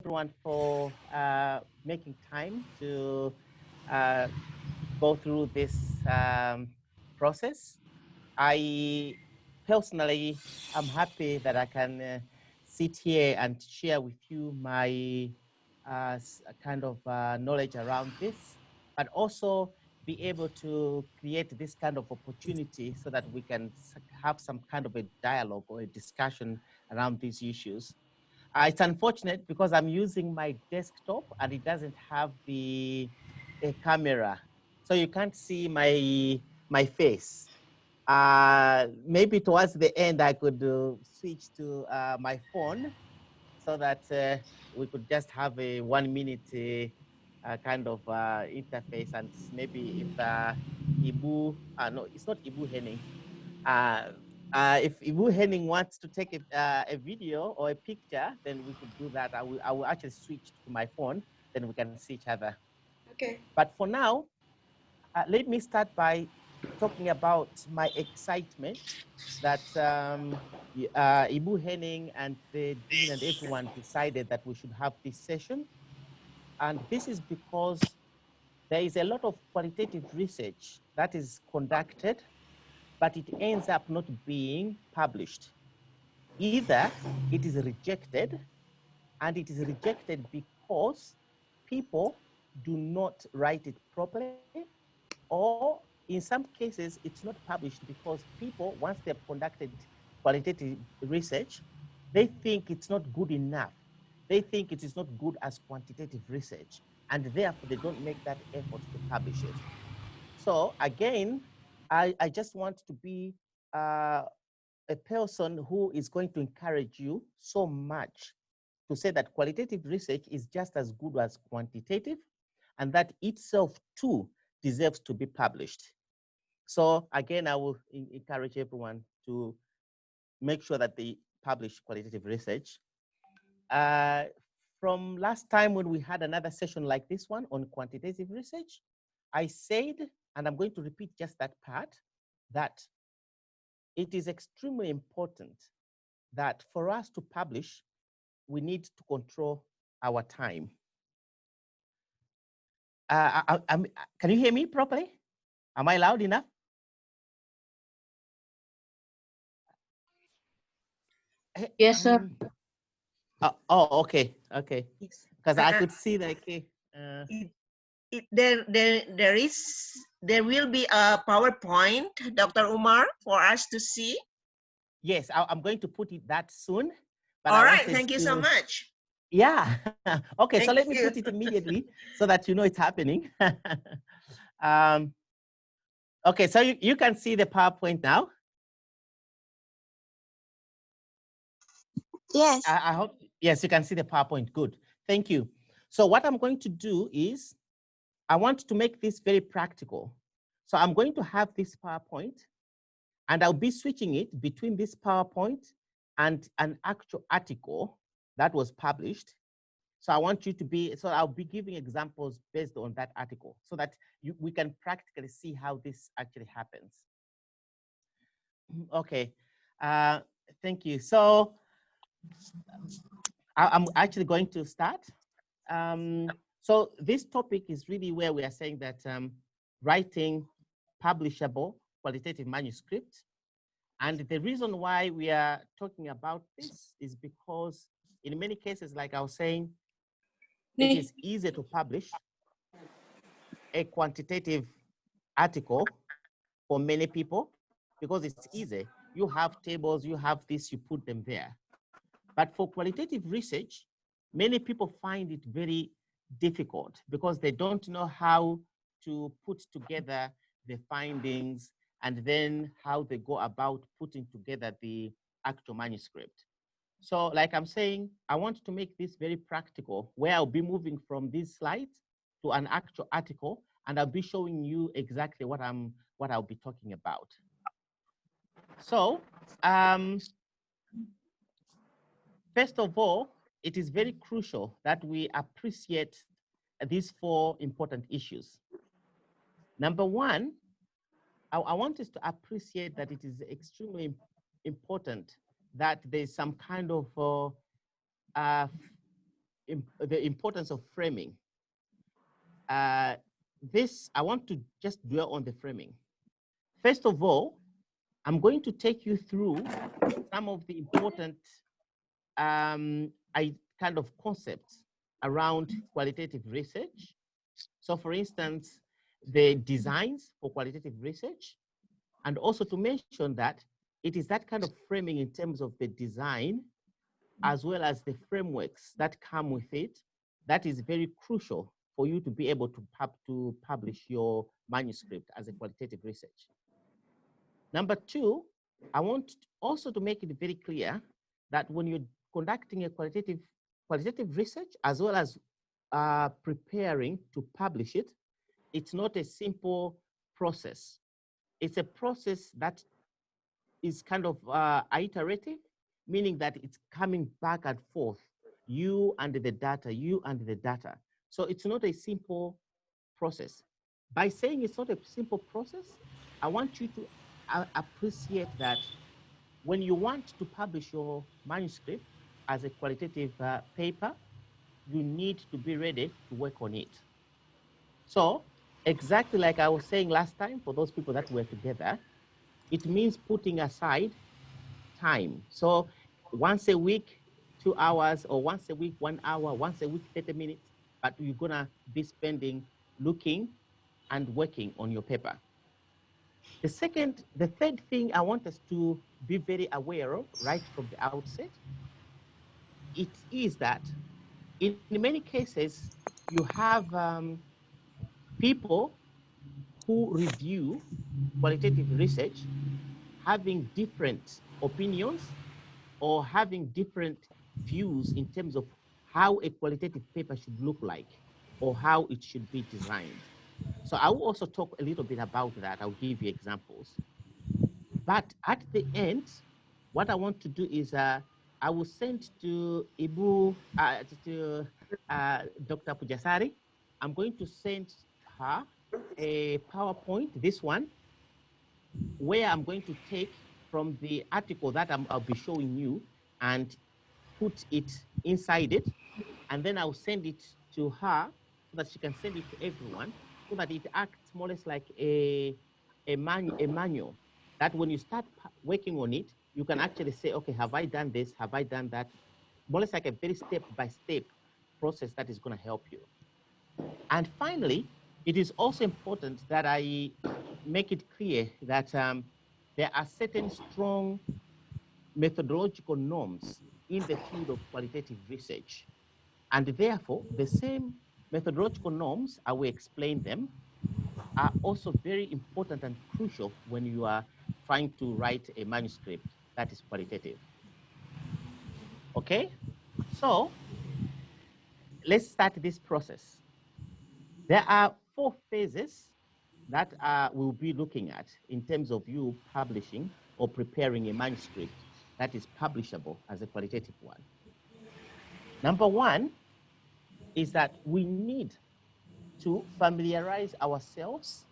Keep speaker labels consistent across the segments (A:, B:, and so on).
A: everyone for making time to go through this process. I personally am happy that I can sit here and share with you my kind of knowledge around this, but also be able to create this kind of opportunity so that we can have some kind of a dialogue or a discussion around these issues. It's unfortunate because I'm using my desktop and it doesn't have a camera, so you can't see my face. Maybe towards the end I could switch to my phone so that we could just have a 1 minute kind of interface, and maybe if Ibu, no, it's not Ibu Henning. If Ibu Henning wants to take a video or a picture, then we could do that. I will actually switch to my phone, then we can see each other.
B: Okay.
A: But for now, let me start by talking about my excitement that Ibu Henning and the dean and everyone decided that we should have this session. And this is because there is a lot of qualitative research that is conducted, but it ends up not being published. Either it is rejected, and it is rejected because people do not write it properly, or in some cases, it's not published because people, once they've conducted qualitative research, they think it's not good enough. They think it is not good as quantitative research, and therefore they don't make that effort to publish it. So again, I just want to be a person who is going to encourage you so much to say that qualitative research is just as good as quantitative, and that itself too deserves to be published. So again, I will encourage everyone to make sure that they publish qualitative research. From last time when we had another session like this one on quantitative research, I said, and I'm going to repeat just that part, that it is extremely important that for us to publish, we need to control our time. Can you hear me properly? Am I loud enough?
C: Yes, sir.
A: Oh, okay, okay.
B: Yes.
A: Because I could see that.
B: There will be a PowerPoint, Dr. Umar, for us to see.
A: Yes, I'm going to put it that soon. But
B: all right, thank you so much.
A: Yeah. Okay, so
B: Thank
A: let me
B: you.
A: put it immediately so that you know it's happening. Okay, so you can see the PowerPoint now.
D: Yes.
A: I hope, yes, you can see the PowerPoint. Good, thank you. So what I'm going to do is, I want to make this very practical. So I'm going to have this PowerPoint, and I'll be switching it between this PowerPoint and an actual article that was published. So I want you to be, so I'll be giving examples based on that article so that we can practically see how this actually happens. Okay, thank you. So I'm actually going to start. So this topic is really where we are saying that writing publishable qualitative manuscript. And the reason why we are talking about this is because in many cases, like I was saying, it is easy to publish a quantitative article for many people because it's easy. You have tables, you have this, you put them there. But for qualitative research, many people find it very difficult because they don't know how to put together the findings and then how they go about putting together the actual manuscript. So like I'm saying, I want to make this very practical, where I'll be moving from these slides to an actual article, and I'll be showing you exactly what I'll be talking about. So first of all, it is very crucial that we appreciate these four important issues. Number one, I want us to appreciate that it is extremely important that there's some kind of the importance of framing. This, I want to just dwell on the framing. First of all, I'm going to take you through some of the important kind of concepts around qualitative research. So for instance, the designs for qualitative research, and also to mention that it is that kind of framing in terms of the design, as well as the frameworks that come with it, that is very crucial for you to be able to publish your manuscript as a qualitative research. Number two, I want also to make it very clear that when you're conducting a qualitative research, as well as preparing to publish it, it's not a simple process. It's a process that is kind of iterative, meaning that it's coming back and forth, you and the data, you and the data. So it's not a simple process. By saying it's not a simple process, I want you to appreciate that when you want to publish your manuscript as a qualitative paper, you need to be ready to work on it. So exactly like I was saying last time, for those people that were together, it means putting aside time. So once a week, 2 hours, or once a week, 1 hour, once a week, 30 minutes, but you're gonna be spending looking and working on your paper. The third thing I want us to be very aware of right from the outset, it is that in many cases, you have people who review qualitative research having different opinions or having different views in terms of how a qualitative paper should look like or how it should be designed. So I will also talk a little bit about that. I'll give you examples. But at the end, what I want to do is I will send to Ibu, Dr. Pujasari. I'm going to send her a PowerPoint, this one, where I'm going to take from the article that I'll be showing you and put it inside it. And then I'll send it to her so that she can send it to everyone, so that it acts more or less like a manual, that when you start working on it, you can actually say, okay, have I done this? Have I done that? More or less like a very step-by-step process that is going to help you. And finally, it is also important that I make it clear that there are certain strong methodological norms in the field of qualitative research. And therefore, the same methodological norms, I will explain them, are also very important and crucial when you are trying to write a manuscript that is qualitative. Okay, so let's start this process. There are 4 phases that we'll be looking at in terms of you publishing or preparing a manuscript that is publishable as a qualitative one. Number 1 is that we need to familiarize ourselves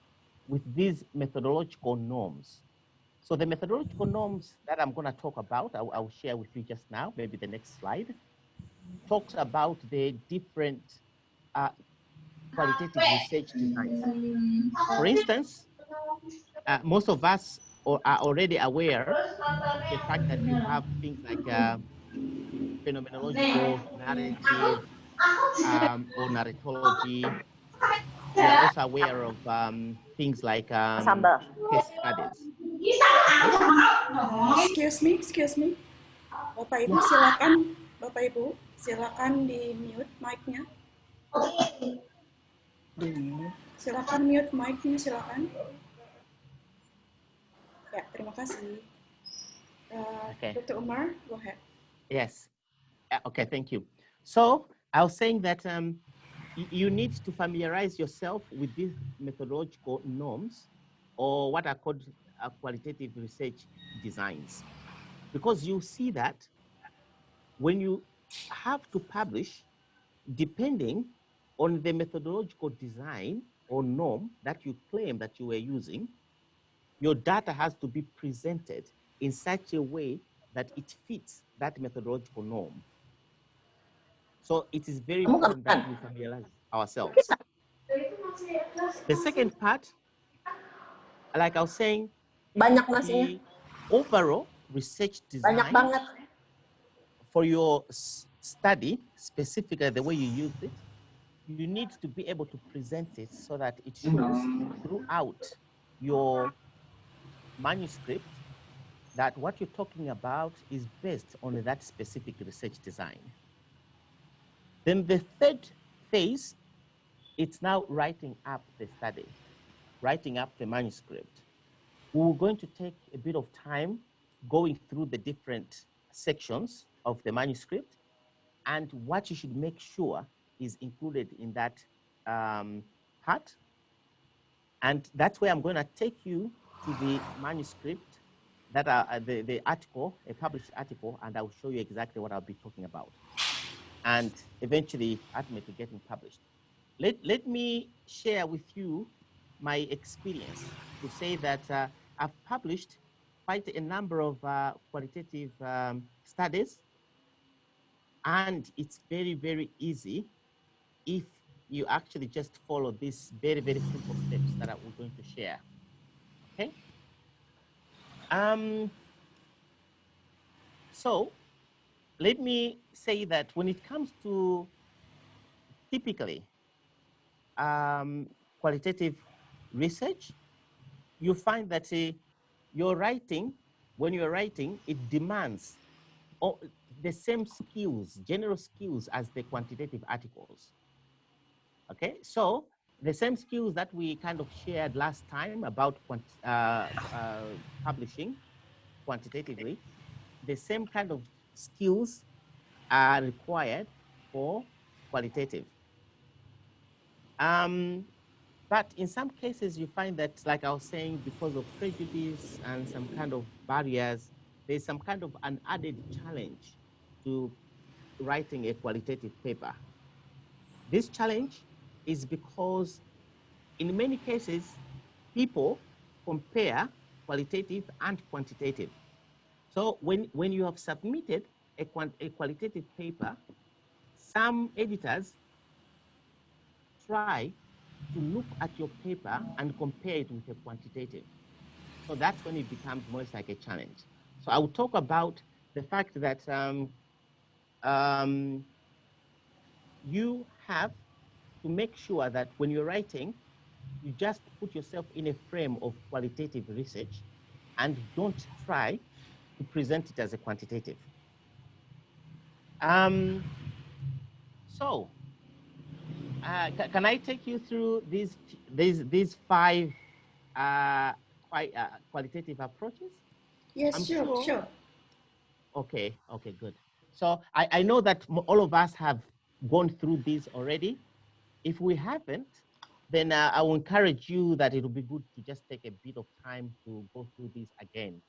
A: with these methodological norms. So the methodological norms that I'm going to talk about, I'll share with you just now, maybe the next slide, talks about the different qualitative research designs. For instance, most of us are already aware of the fact that you have things like phenomenological narrative or narratology. We are also aware of things like case studies. Okay?
D: Excuse me. Bapak Ibu silakan di mute mic-nya. Silakan mute mic-nya, silakan. Ya, terima kasih.
A: Okay.
D: Dr. Umar, go ahead.
A: Yes. Okay, thank you. So I was saying that you need to familiarize yourself with these methodological norms, or what are called qualitative research designs. Because you see that when you have to publish, depending on the methodological design or norm that you claim that you were using, your data has to be presented in such a way that it fits that methodological norm. So it is very important that we familiarize ourselves. The second part, like I was saying,
C: Banyak nasinya.
A: the overall research
C: Banyak
A: design
C: banget.
A: for your study, specifically the way you use it, you need to be able to present it so that it shows throughout your manuscript that what you're talking about is based on that specific research design. Then the third phase, it's now writing up the study, writing up the manuscript. We're going to take a bit of time going through the different sections of the manuscript and what you should make sure is included in that part. And that's where I'm going to take you to the manuscript that are the article, a published article, and I'll show you exactly what I'll be talking about. And eventually, ultimately getting published. Let me share with you my experience to say that I've published quite a number of qualitative studies, and it's very, very easy if you actually just follow these very, very simple steps that we're going to share. Okay. So let me say that when it comes to typically qualitative research, you find that your writing, when you're writing, it demands the same skills, general skills as the quantitative articles. Okay, so the same skills that we kind of shared last time about publishing quantitatively, the same kind of skills are required for qualitative. But in some cases, you find that, like I was saying, because of prejudice and some kind of barriers, there's some kind of an added challenge to writing a qualitative paper. This challenge is because in many cases, people compare qualitative and quantitative. So when you have submitted a qualitative paper, some editors try to look at your paper and compare it with a quantitative. So that's when it becomes more like a challenge. So I will talk about the fact that you have to make sure that when you're writing, you just put yourself in a frame of qualitative research and don't try to present it as a quantitative. So can I take you through these five qualitative approaches?
D: Yes, sure.
A: Okay, good. So I know that all of us have gone through this already. If we haven't, then I will encourage you that it will be good to just take a bit of time to go through this again.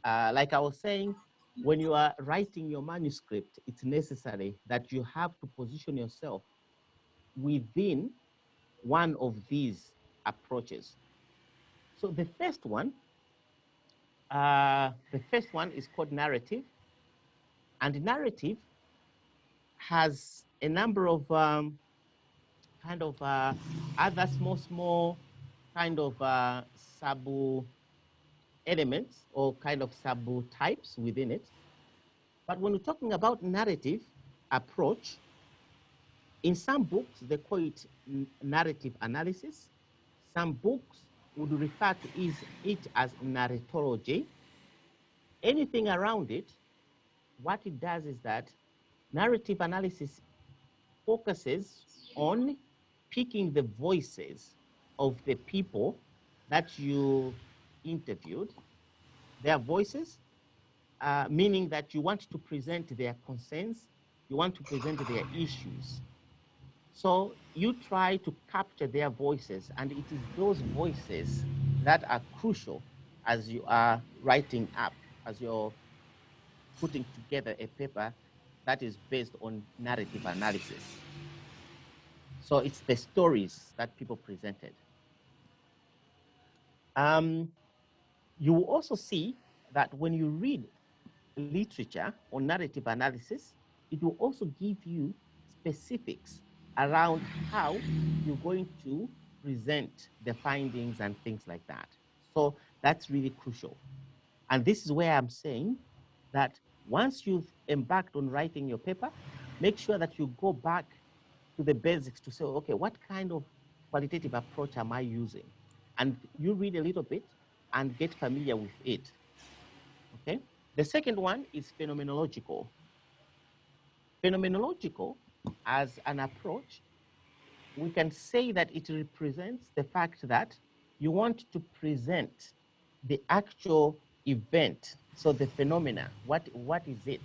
A: Like I was saying, when you are writing your manuscript, it's necessary that you have to position yourself within one of these approaches. So the first one is called narrative, and narrative has a number of kind of other small kind of sub elements or kind of sub types within it. But when we're talking about narrative approach, in some books, they call it narrative analysis. Some books would refer to it as narratology. Anything around it, what it does is that narrative analysis focuses on picking the voices of the people that you interviewed, their voices, meaning that you want to present their concerns, you want to present their issues. So you try to capture their voices, and it is those voices that are crucial as you are writing up, as you're putting together a paper that is based on narrative analysis. So it's the stories that people presented. You will also see that when you read literature on narrative analysis, it will also give you specifics around how you're going to present the findings and things like that. So that's really crucial. And this is where I'm saying that once you've embarked on writing your paper, make sure that you go back to the basics to say, okay, what kind of qualitative approach am I using? And you read a little bit and get familiar with it. Okay. The second one is phenomenological. Phenomenological, as an approach, we can say that it represents the fact that you want to present the actual event. So the phenomena, what is it?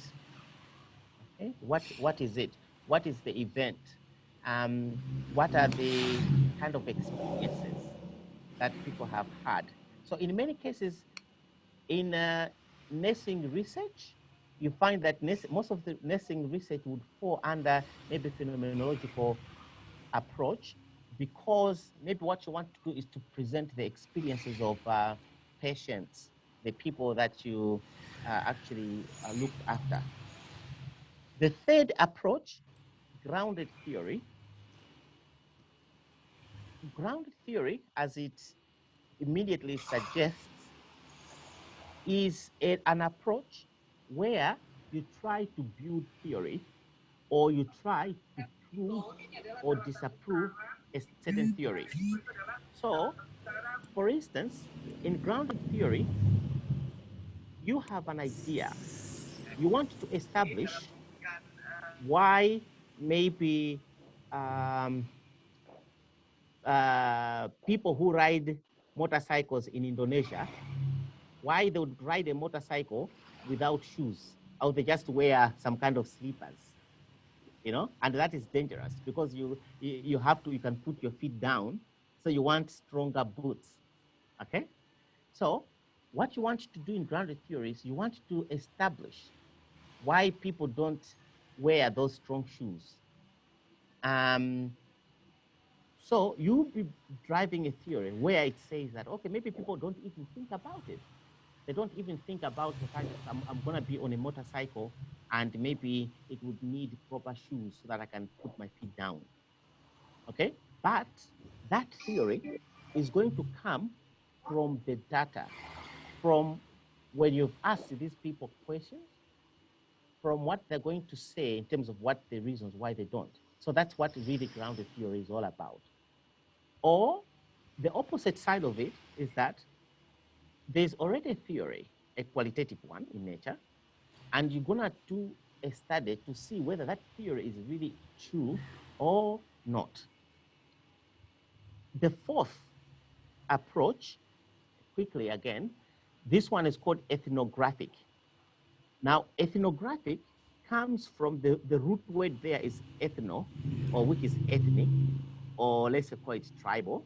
A: Okay, what is it? What is the event? What are the kind of experiences that people have had? So in many cases, in nursing research, you find that most of the nursing research would fall under maybe phenomenological approach, because maybe what you want to do is to present the experiences of patients, the people that you actually looked after. The third approach, grounded theory. Grounded theory, as it immediately suggests, is an approach where you try to build theory, or you try to prove or disapprove a certain theory. So, for instance, in grounded theory, you have an idea. You want to establish why maybe people who ride motorcycles in Indonesia, why they would ride a motorcycle without shoes, or they just wear some kind of slippers, you know, and that is dangerous because you can put your feet down, so you want stronger boots. Okay, so what you want to do in grounded theory is you want to establish why people don't wear those strong shoes. So you'll be driving a theory where it says that, okay, maybe people don't even think about it. They don't even think about the fact that I'm going to be on a motorcycle and maybe it would need proper shoes so that I can put my feet down. Okay? But that theory is going to come from the data, from when you've asked these people questions, from what they're going to say in terms of what the reasons why they don't. So that's what really grounded theory is all about. Or the opposite side of it is that there's already a theory, a qualitative one in nature, and you're gonna do a study to see whether that theory is really true or not. The fourth approach, quickly again, this one is called ethnographic. Now, ethnographic comes from the root word there is ethno, or which is ethnic, or let's say call it tribal.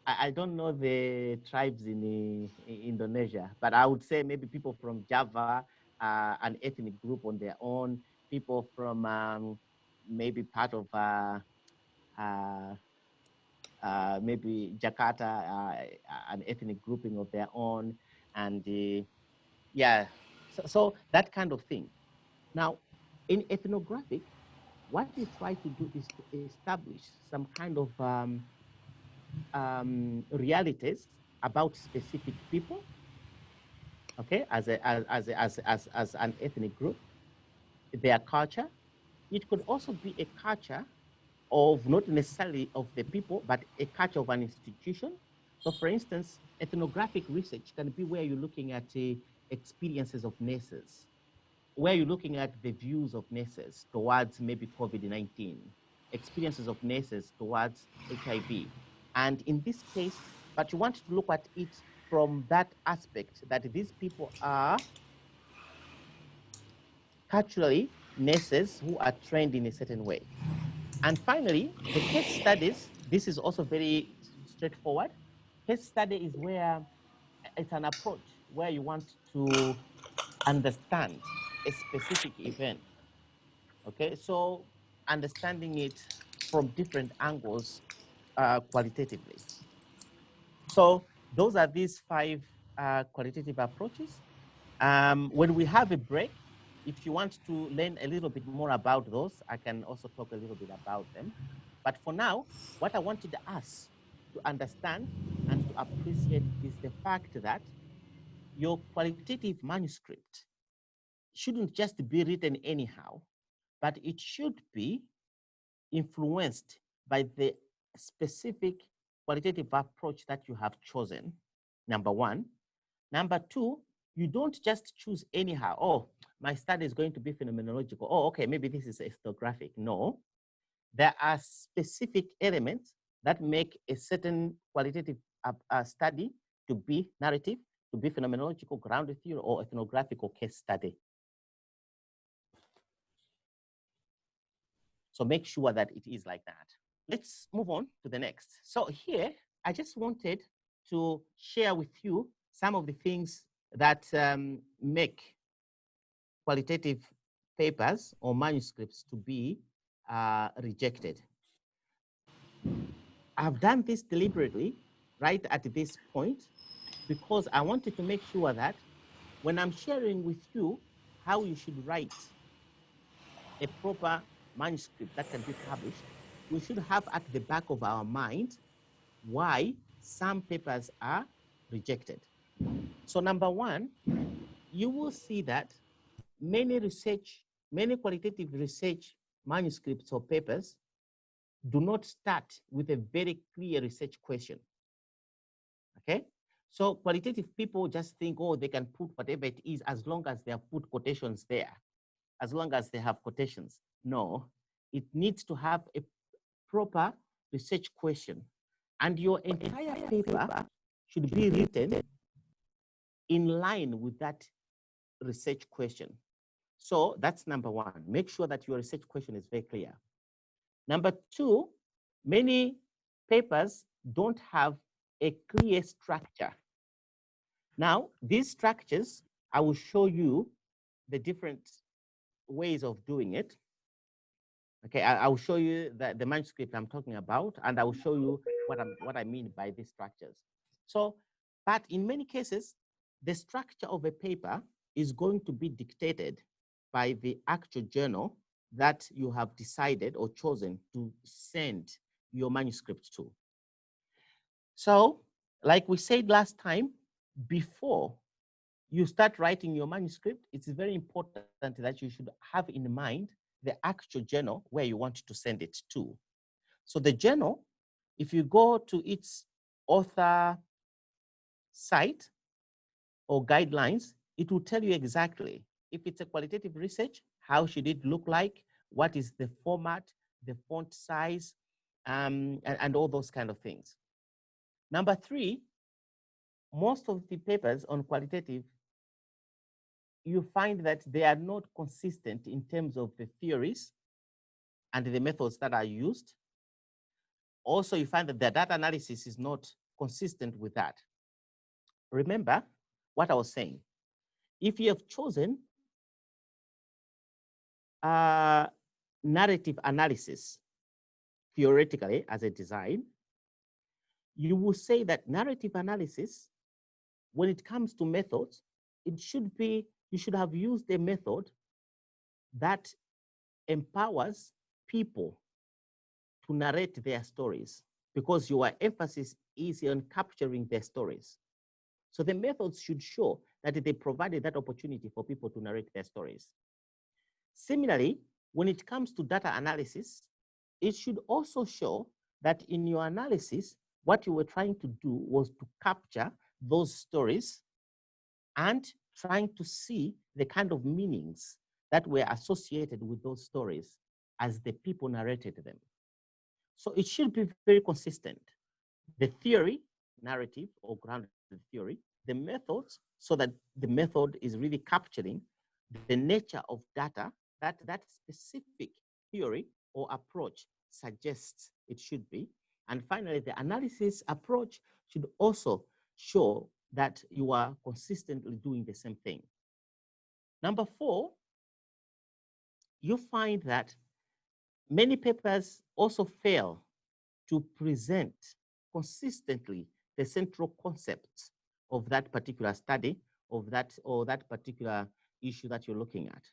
A: I don't know the tribes in Indonesia, but I would say maybe people from Java, an ethnic group on their own, people from maybe part of maybe Jakarta, an ethnic grouping of their own, and yeah, so that kind of thing. Now, in ethnographic, what you try to do is to establish some kind of realities about specific people, okay, as an ethnic group, their culture. It could also be a culture of not necessarily of the people, but a culture of an institution. So for instance, ethnographic research can be where you're looking at experiences of nurses, where you're looking at the views of nurses towards maybe COVID-19, experiences of nurses towards HIV. And in this case, but you want to look at it from that aspect that these people are culturally nurses who are trained in a certain way. And finally, the case studies, this is also very straightforward. Case study is where it's an approach where you want to understand a specific event. Okay, so understanding it from different angles qualitatively. So those are these five qualitative approaches. When we have a break, if you want to learn a little bit more about those, I can also talk a little bit about them. But for now, what I wanted us to understand and to appreciate is the fact that your qualitative manuscript shouldn't just be written anyhow, but it should be influenced by the specific qualitative approach that you have chosen, number one. Number two, you don't just choose anyhow. Oh, my study is going to be phenomenological. Oh, okay, maybe this is ethnographic. No, there are specific elements that make a certain qualitative study to be narrative, to be phenomenological, grounded theory, or ethnographic or case study. So make sure that it is like that. Let's move on to the next. So here, I just wanted to share with you some of the things that make qualitative papers or manuscripts to be rejected. I've done this deliberately right at this point because I wanted to make sure that when I'm sharing with you how you should write a proper manuscript that can be published, we should have at the back of our mind why some papers are rejected. So number one, you will see that many qualitative research manuscripts or papers do not start with a very clear research question. Okay? So qualitative people just think, oh, they can put whatever it is as long as they have put quotations there, as long as they have quotations. No, it needs to have a proper research question. And your entire paper should be written in line with that research question. So that's number one. Make sure that your research question is very clear. Number two, many papers don't have a clear structure. Now, these structures, I will show you the different ways of doing it. Okay, I will show you the manuscript I'm talking about, and I will show you what I mean by these structures. So, but in many cases, the structure of a paper is going to be dictated by the actual journal that you have decided or chosen to send your manuscript to. So, like we said last time, before you start writing your manuscript, it's very important that you should have in mind the actual journal where you want to send it to. So the journal, if you go to its author site or guidelines, it will tell you exactly if it's a qualitative research, how should it look like, what is the format, the font size, and all those kind of things. Number three, most of the papers on qualitative, you find that they are not consistent in terms of the theories and the methods that are used. Also, you find that the data analysis is not consistent with that. Remember what I was saying. If you have chosen narrative analysis theoretically as a design, you will say that narrative analysis, when it comes to methods, it should be, you should have used a method that empowers people to narrate their stories, because your emphasis is on capturing their stories. So the methods should show that they provided that opportunity for people to narrate their stories. Similarly, when it comes to data analysis, it should also show that in your analysis, what you were trying to do was to capture those stories and trying to see the kind of meanings that were associated with those stories as the people narrated them. So it should be very consistent. The theory, narrative or grounded theory, the methods, so that the method is really capturing the nature of data that that specific theory or approach suggests it should be. And finally, the analysis approach should also show that you are consistently doing the same thing. Number four, you find that many papers also fail to present consistently the central concepts of that particular study, of that or that particular issue that you're looking at.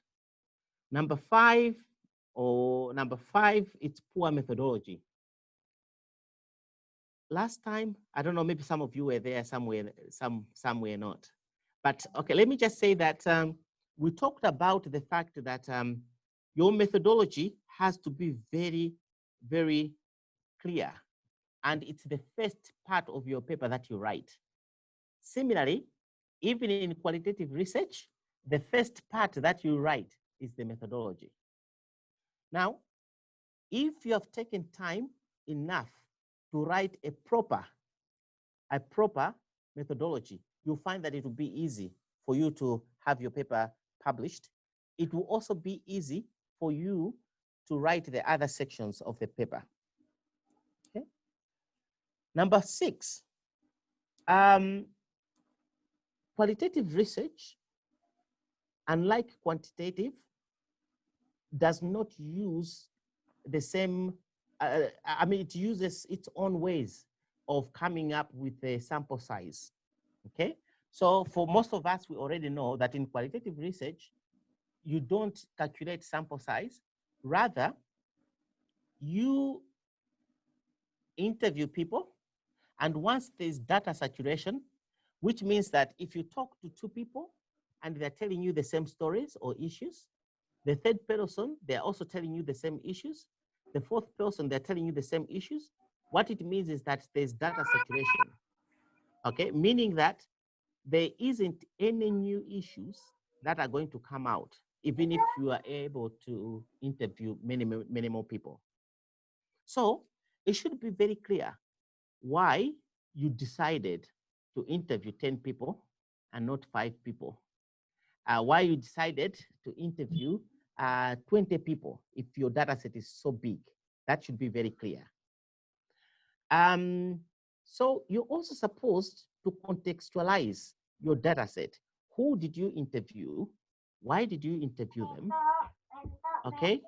A: Number five, it's poor methodology. Last time, I don't know, maybe some of you were there, somewhere, some were not. But okay, let me just say that we talked about the fact that your methodology has to be very, very clear. And it's the first part of your paper that you write. Similarly, even in qualitative research, the first part that you write is the methodology. Now, if you have taken time enough to write a proper methodology, you'll find that it will be easy for you to have your paper published. It will also be easy for you to write the other sections of the paper. Okay. Number 6, qualitative research, unlike quantitative, does not use the same, I mean, it uses its own ways of coming up with a sample size, okay? So for most of us, we already know that in qualitative research, you don't calculate sample size. Rather, you interview people, and once there's data saturation, which means that if you talk to 2 people and they're telling you the same stories or issues, the third person, they're also telling you the same issues, the fourth person, they're telling you the same issues, what it means is that there's data saturation, okay? Meaning that there isn't any new issues that are going to come out, even if you are able to interview many more people. So it should be very clear why you decided to interview 10 people and not 5 people. Why you decided to interview 20 people if your data set is so big. That should be very clear. So you're also supposed to contextualize your data set. Who did you interview? Why did you interview them? Okay.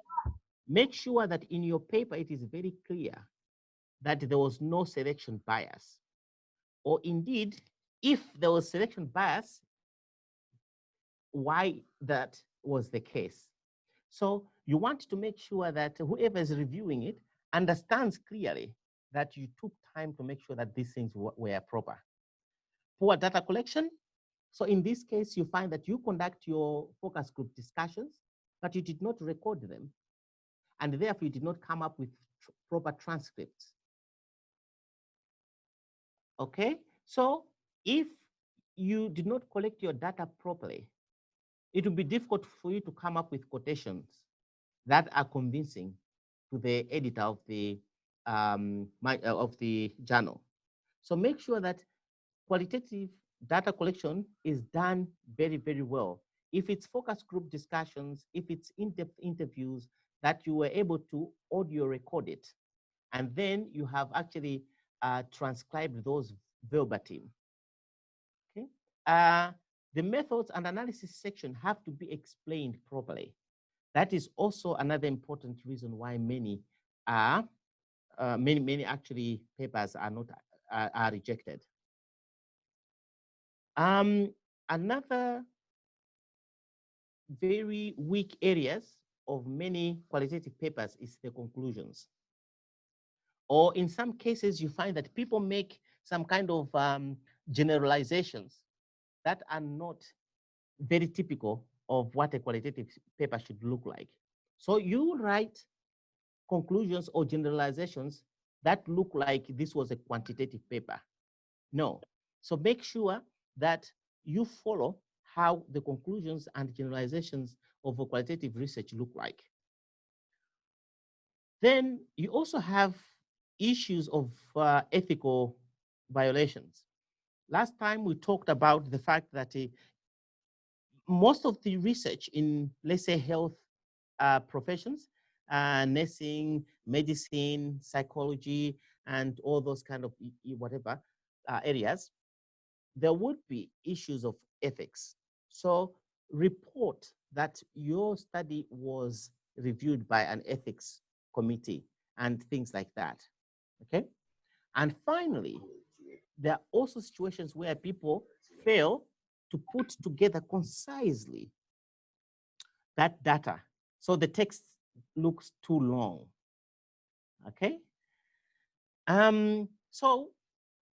A: Make sure that in your paper it is very clear that there was no selection bias. Or indeed, if there was selection bias, why that was the case. So you want to make sure that whoever is reviewing it understands clearly that you took time to make sure that these things were proper. Poor data collection. So in this case, you find that you conduct your focus group discussions, but you did not record them. And therefore, you did not come up with proper transcripts. Okay, so if you did not collect your data properly, it will be difficult for you to come up with quotations that are convincing to the editor of the journal. So make sure that qualitative data collection is done very, very well. If it's focus group discussions, if it's in-depth interviews, that you were able to audio record it, and then you have actually transcribed those verbatim. Okay. The methods and analysis section have to be explained properly. That is also another important reason why many actually papers are not are rejected. Another very weak areas of many qualitative papers is the conclusions. Or in some cases, you find that people make some kind of generalizations that are not very typical of what a qualitative paper should look like. So you write conclusions or generalizations that look like this was a quantitative paper. No. So make sure that you follow how the conclusions and generalizations of a qualitative research look like. Then you also have issues of ethical violations. Last time we talked about the fact that most of the research in, let's say, health professions, nursing, medicine, psychology, and all those kind of whatever areas, there would be issues of ethics. So report that your study was reviewed by an ethics committee and things like that, okay? And finally, there are also situations where people fail to put together concisely that data So the text looks too long. Okay. So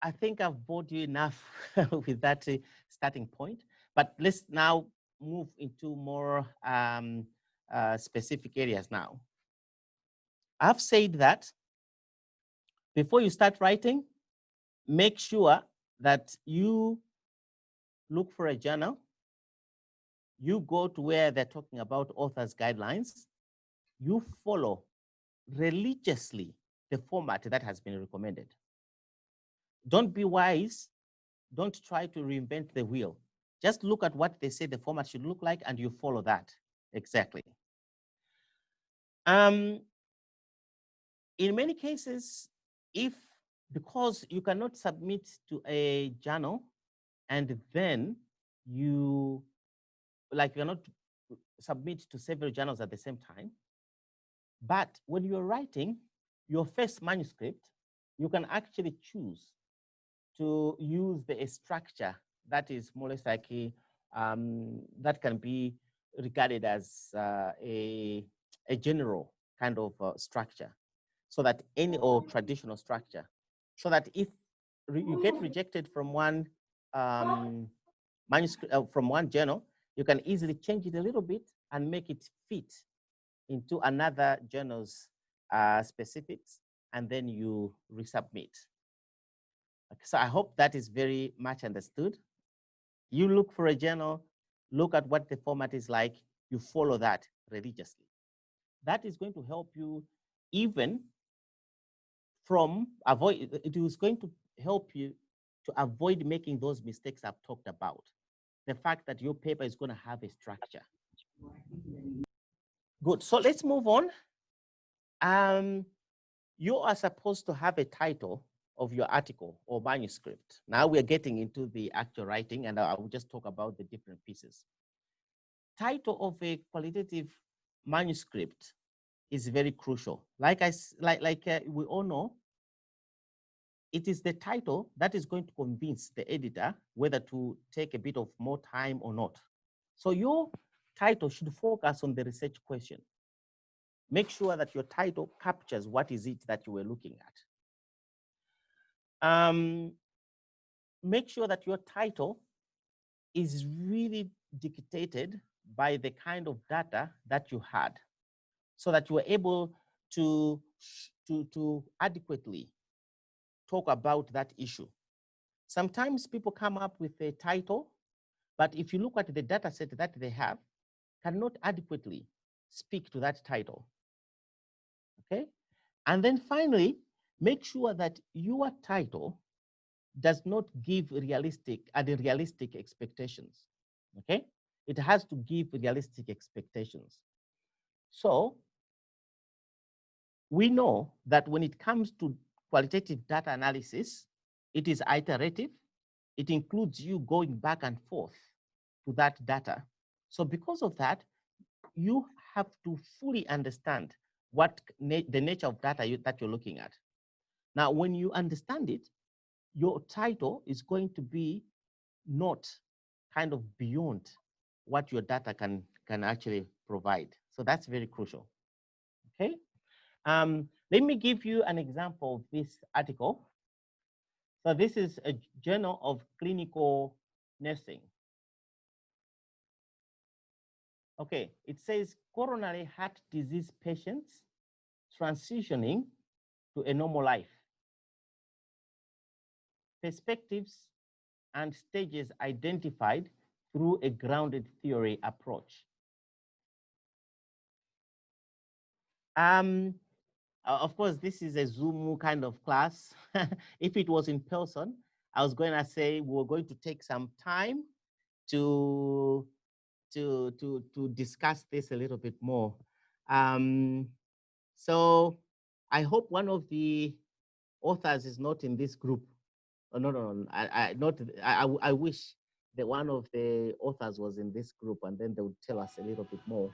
A: I think I've bored you enough with that starting point, but let's now move into more specific areas now. I've said that before you start writing, make sure that you look for a journal. You go to where they're talking about authors' guidelines. You follow religiously the format that has been recommended. Don't be wise. Don't try to reinvent the wheel. Just look at what they say the format should look like and you follow that exactly. In many cases, because you cannot submit to a journal and then you cannot submit to several journals at the same time, but when you're writing your first manuscript, you can actually choose to use the structure that is more or less like that can be regarded as a general kind of structure, so that or traditional structure, so that if you get rejected from one manuscript from one journal, you can easily change it a little bit and make it fit into another journal's specifics, and then you resubmit. So I hope that is very much understood. You look for a journal, look at what the format is like, you follow that religiously. That is going to help you even it is going to help you to avoid making those mistakes I've talked about. The fact that your paper is going to have a structure. Good, so let's move on. You are supposed to have a title of your article or manuscript. Now we're getting into the actual writing, and I will just talk about the different pieces. Title of a qualitative manuscript is very crucial. Like we all know, it is the title that is going to convince the editor whether to take a bit of more time or not. So your title should focus on the research question. Make sure that your title captures what is it that you were looking at. Make sure that your title is really dictated by the kind of data that you had, so that you were able to adequately talk about that issue. Sometimes people come up with a title, but if you look at the data set that they have, cannot adequately speak to that title. Okay? And then finally, make sure that your title does not give unrealistic expectations. Okay? It has to give realistic expectations. So we know that when it comes to qualitative data analysis, it is iterative. It includes you going back and forth to that data. So because of that, you have to fully understand what the nature of data that you're looking at. Now, when you understand it, your title is going to be not kind of beyond what your data can actually provide. So that's very crucial. Okay. Let me give you an example of this article. So this is a Journal of Clinical Nursing. Okay, it says coronary heart disease patients transitioning to a normal life. Perspectives and stages identified through a grounded theory approach. Of course, this is a Zoom kind of class. If it was in person, I was going to say we're going to take some time to discuss this a little bit more. So I hope one of the authors is not in this group. Oh, no. I wish that one of the authors was in this group, and then they would tell us a little bit more.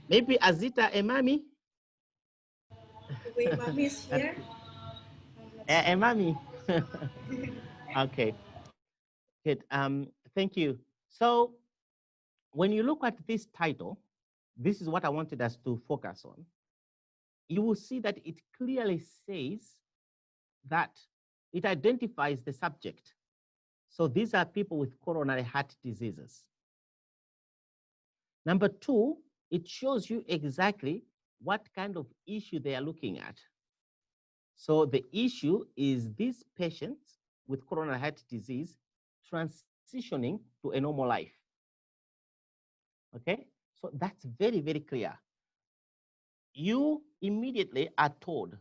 A: Maybe Azita Emami.
D: Wait, mommy is here.
A: Emami. Okay. Good. Thank you. So when you look at this title, this is what I wanted us to focus on. You will see that it clearly says that it identifies the subject. So these are people with coronary heart diseases. Number two, it shows you exactly what kind of issue they are looking at. So the issue is these patients with coronary heart disease transitioning to a normal life. Okay, so that's very, very clear. You immediately are told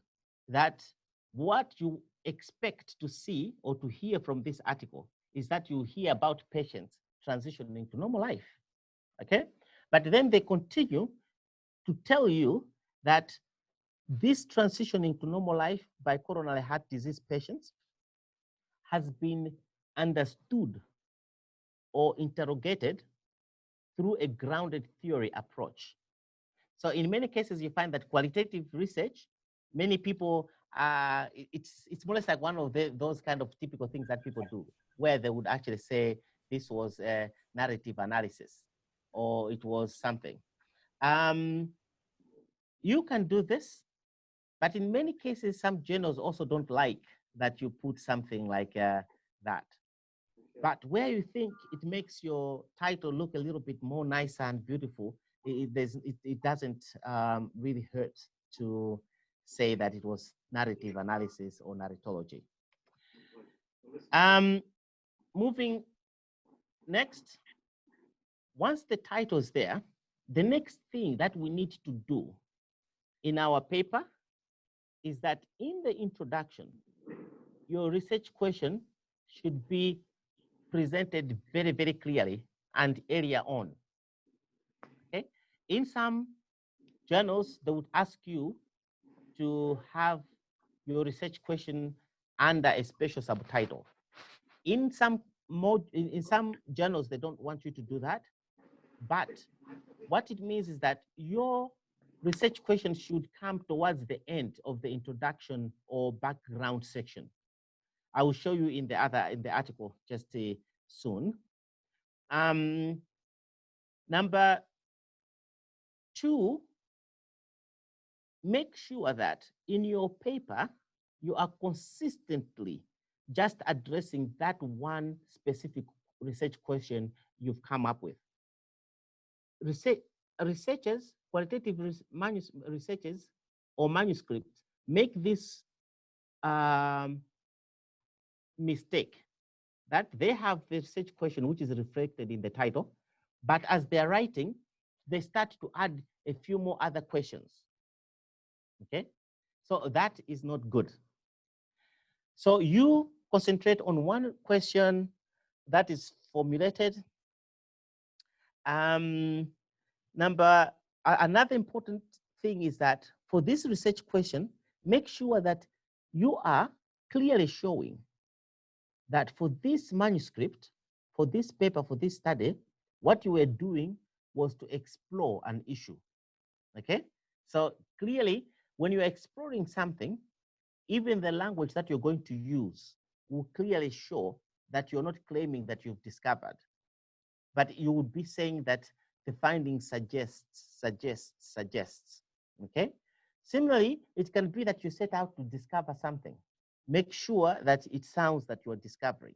A: that what you expect to see or to hear from this article is that you hear about patients transitioning to normal life. Okay, but then they continue to tell you that this transitioning to normal life by coronary heart disease patients has been understood or interrogated through a grounded theory approach. So in many cases, you find that qualitative research, many people, it's more or less like one of those kind of typical things that people do, where they would actually say this was a narrative analysis, or it was something. You can do this, but in many cases, some journals also don't like that you put something like that. But where you think it makes your title look a little bit more nicer and beautiful, it doesn't really hurt to say that it was narrative analysis or narratology. Moving next, once the title is there, the next thing that we need to do in our paper is that in the introduction, your research question should be presented very, very clearly and earlier on. Okay, in some journals, they would ask you to have your research question under a special subtitle. In some journals, they don't want you to do that. But what it means is that your research question should come towards the end of the introduction or background section. I will show you in the article just soon. Number two, make sure that in your paper, you are consistently just addressing that one specific research question you've come up with. Researchers, qualitative researchers or manuscripts make this mistake that they have the research question which is reflected in the title, but as they're writing, they start to add a few more other questions. Okay, so that is not good. So you concentrate on one question that is formulated. Another important thing is that for this research question, make sure that you are clearly showing that for this manuscript, for this paper, for this study, what you were doing was to explore an issue. Okay, so clearly, when you're exploring something, even the language that you're going to use will clearly show that you're not claiming that you've discovered, but you would be saying that the finding suggests. Okay. Similarly, it can be that you set out to discover something. Make sure that it sounds that you're discovering.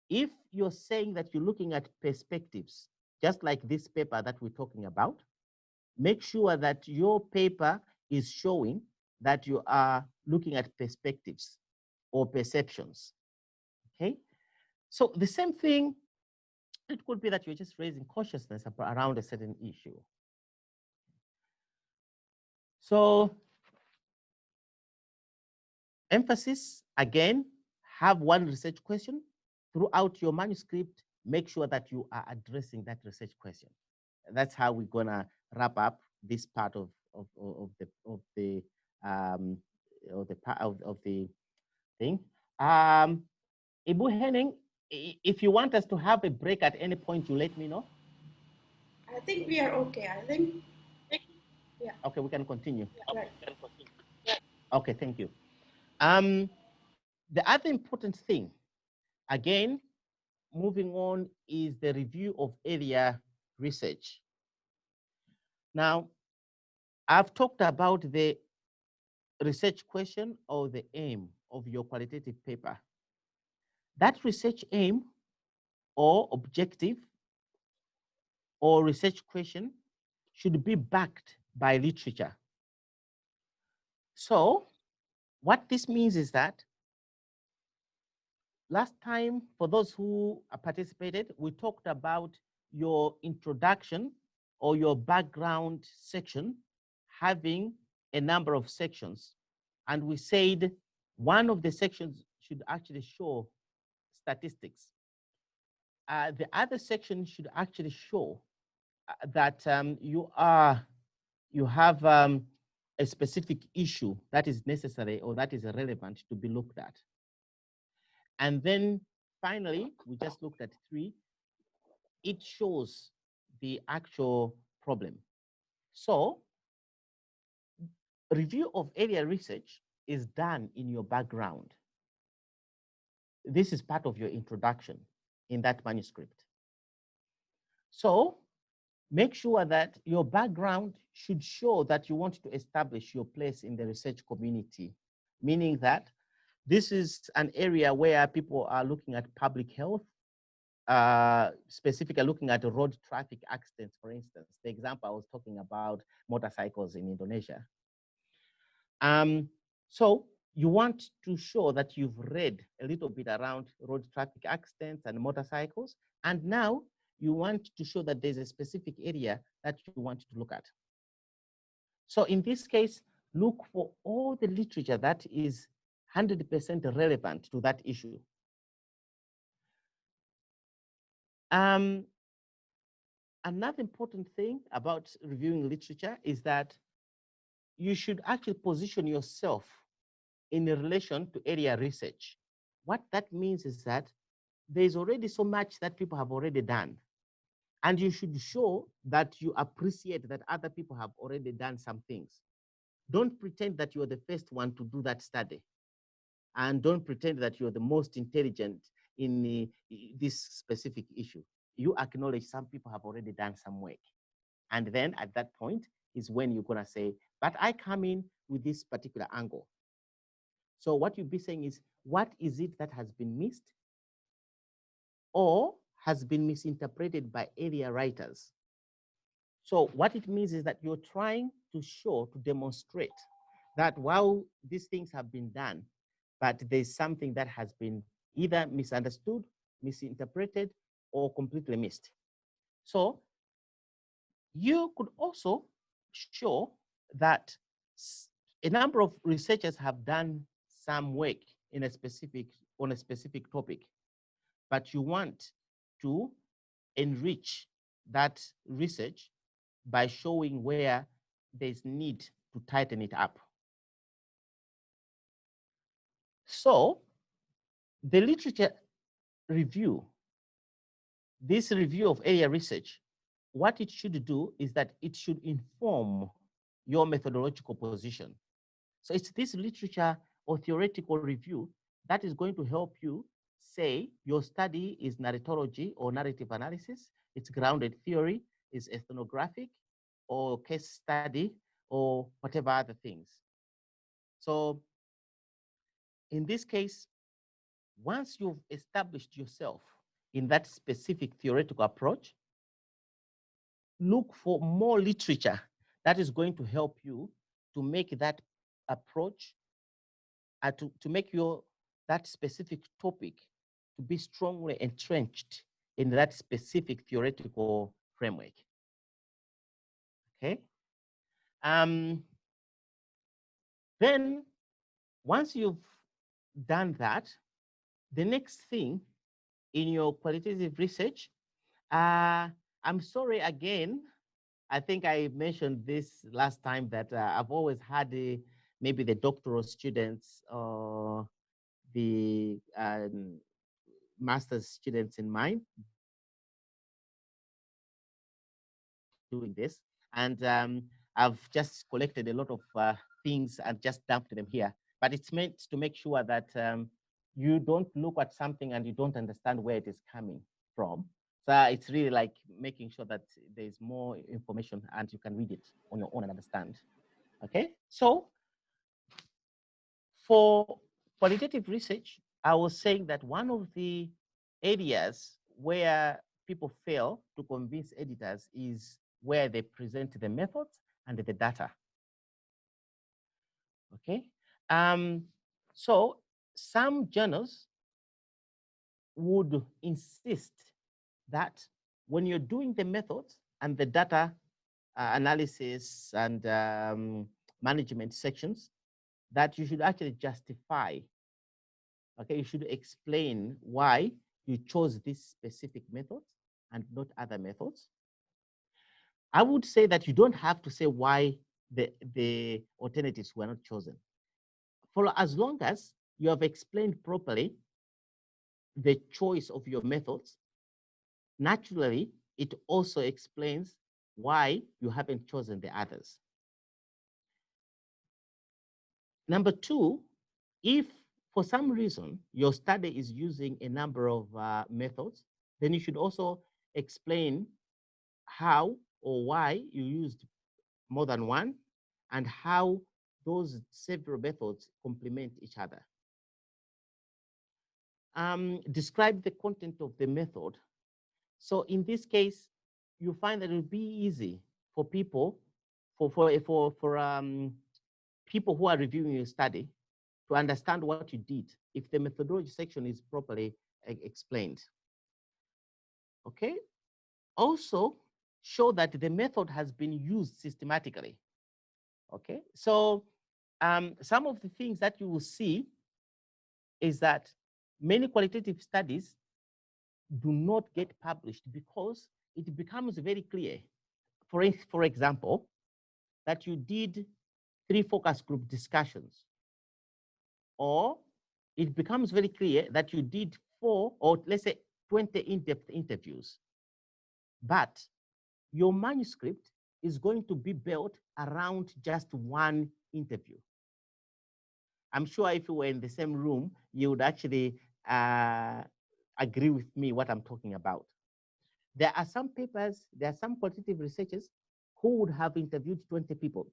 A: If you're saying that you're looking at perspectives, just like this paper that we're talking about, make sure that your paper is showing that you are looking at perspectives or perceptions. Okay. So the same thing, it could be that you're just raising consciousness around a certain issue. So emphasis, again, have one research question. Throughout your manuscript, make sure that you are addressing that research question. That's how we're gonna wrap up this part of the thing. Ibu Henning, if you want us to have a break at any point, you let me know.
D: I think we are okay. I think. Yeah.
A: Okay, we can continue.
D: Right.
A: Okay, thank you. The other important thing, again, moving on is the review of area research. Now, I've talked about the research question or the aim of your qualitative paper. That research aim or objective or research question should be backed by literature. So what this means is that last time, for those who participated, we talked about your introduction or your background section having a number of sections. And we said one of the sections should actually show statistics. The other section should actually show that you have a specific issue that is necessary or that is relevant to be looked at. And then finally, we just looked at 3. It shows the actual problem. So review of area research is done in your background. This is part of your introduction in that manuscript. So make sure that your background should show that you want to establish your place in the research community, meaning that this is an area where people are looking at public health, specifically looking at road traffic accidents, for instance. The example I was talking about motorcycles in Indonesia. So you want to show that you've read a little bit around road traffic accidents and motorcycles, and now you want to show that there's a specific area that you want to look at. So in this case, look for all the literature that is 100% relevant to that issue. Another important thing about reviewing literature is that you should actually position yourself in relation to area research. What that means is that there's already so much that people have already done. And you should show that you appreciate that other people have already done some things. Don't pretend that you're the first one to do that study. And don't pretend that you're the most intelligent in this specific issue. You acknowledge some people have already done some work. And then at that point is when you're gonna say, but I come in with this particular angle. So what you'll be saying is, what is it that has been missed or has been misinterpreted by area writers? So what it means is that you're trying to show, to demonstrate that while these things have been done, but there's something that has been either misunderstood, misinterpreted, or completely missed. So you could also show that a number of researchers have done some work in on a specific topic, but you want to enrich that research by showing where there's need to tighten it up. So the literature review, this review of area research, what it should do is that it should inform your methodological position. So it's this literature or theoretical review that is going to help you say your study is narratology or narrative analysis, it's grounded theory, it's ethnographic or case study or whatever other things. So in this case, once you've established yourself in that specific theoretical approach, look for more literature that is going to help you to make that approach, to make that specific topic to be strongly entrenched in that specific theoretical framework. Okay. Then once you've done that, the next thing in your qualitative research, I'm sorry again, I think I mentioned this last time that I've always had maybe the doctoral students or the master's students in mind doing this. And I've just collected a lot of things and just dumped them here. But it's meant to make sure that you don't look at something and you don't understand where it is coming from. So it's really like making sure that there's more information and you can read it on your own and understand. Okay, so for qualitative research, I was saying that one of the areas where people fail to convince editors is where they present the methods and the data. Okay, so some journals would insist that when you're doing the methods and the data analysis and management sections, that you should actually justify. Okay, you should explain why you chose this specific method and not other methods. I would say that you don't have to say why the alternatives were not chosen. For as long as you have explained properly the choice of your methods, naturally, it also explains why you haven't chosen the others. Number two, if for some reason your study is using a number of methods, then you should also explain how or why you used more than one and how those several methods complement each other. Describe the content of the method. So in this case, you find that it will be easy for people, people who are reviewing your study to understand what you did if the methodology section is properly explained. Okay. Also, show that the method has been used systematically. Okay. So some of the things that you will see is that many qualitative studies do not get published because it becomes very clear, for example, that you did 3 focus group discussions, or it becomes very clear that you did 4 or let's say 20 in-depth interviews, but your manuscript is going to be built around just one interview. I'm sure if you were in the same room, you would actually agree with me what I'm talking about. There are some papers, there are some qualitative researchers who would have interviewed 20 people.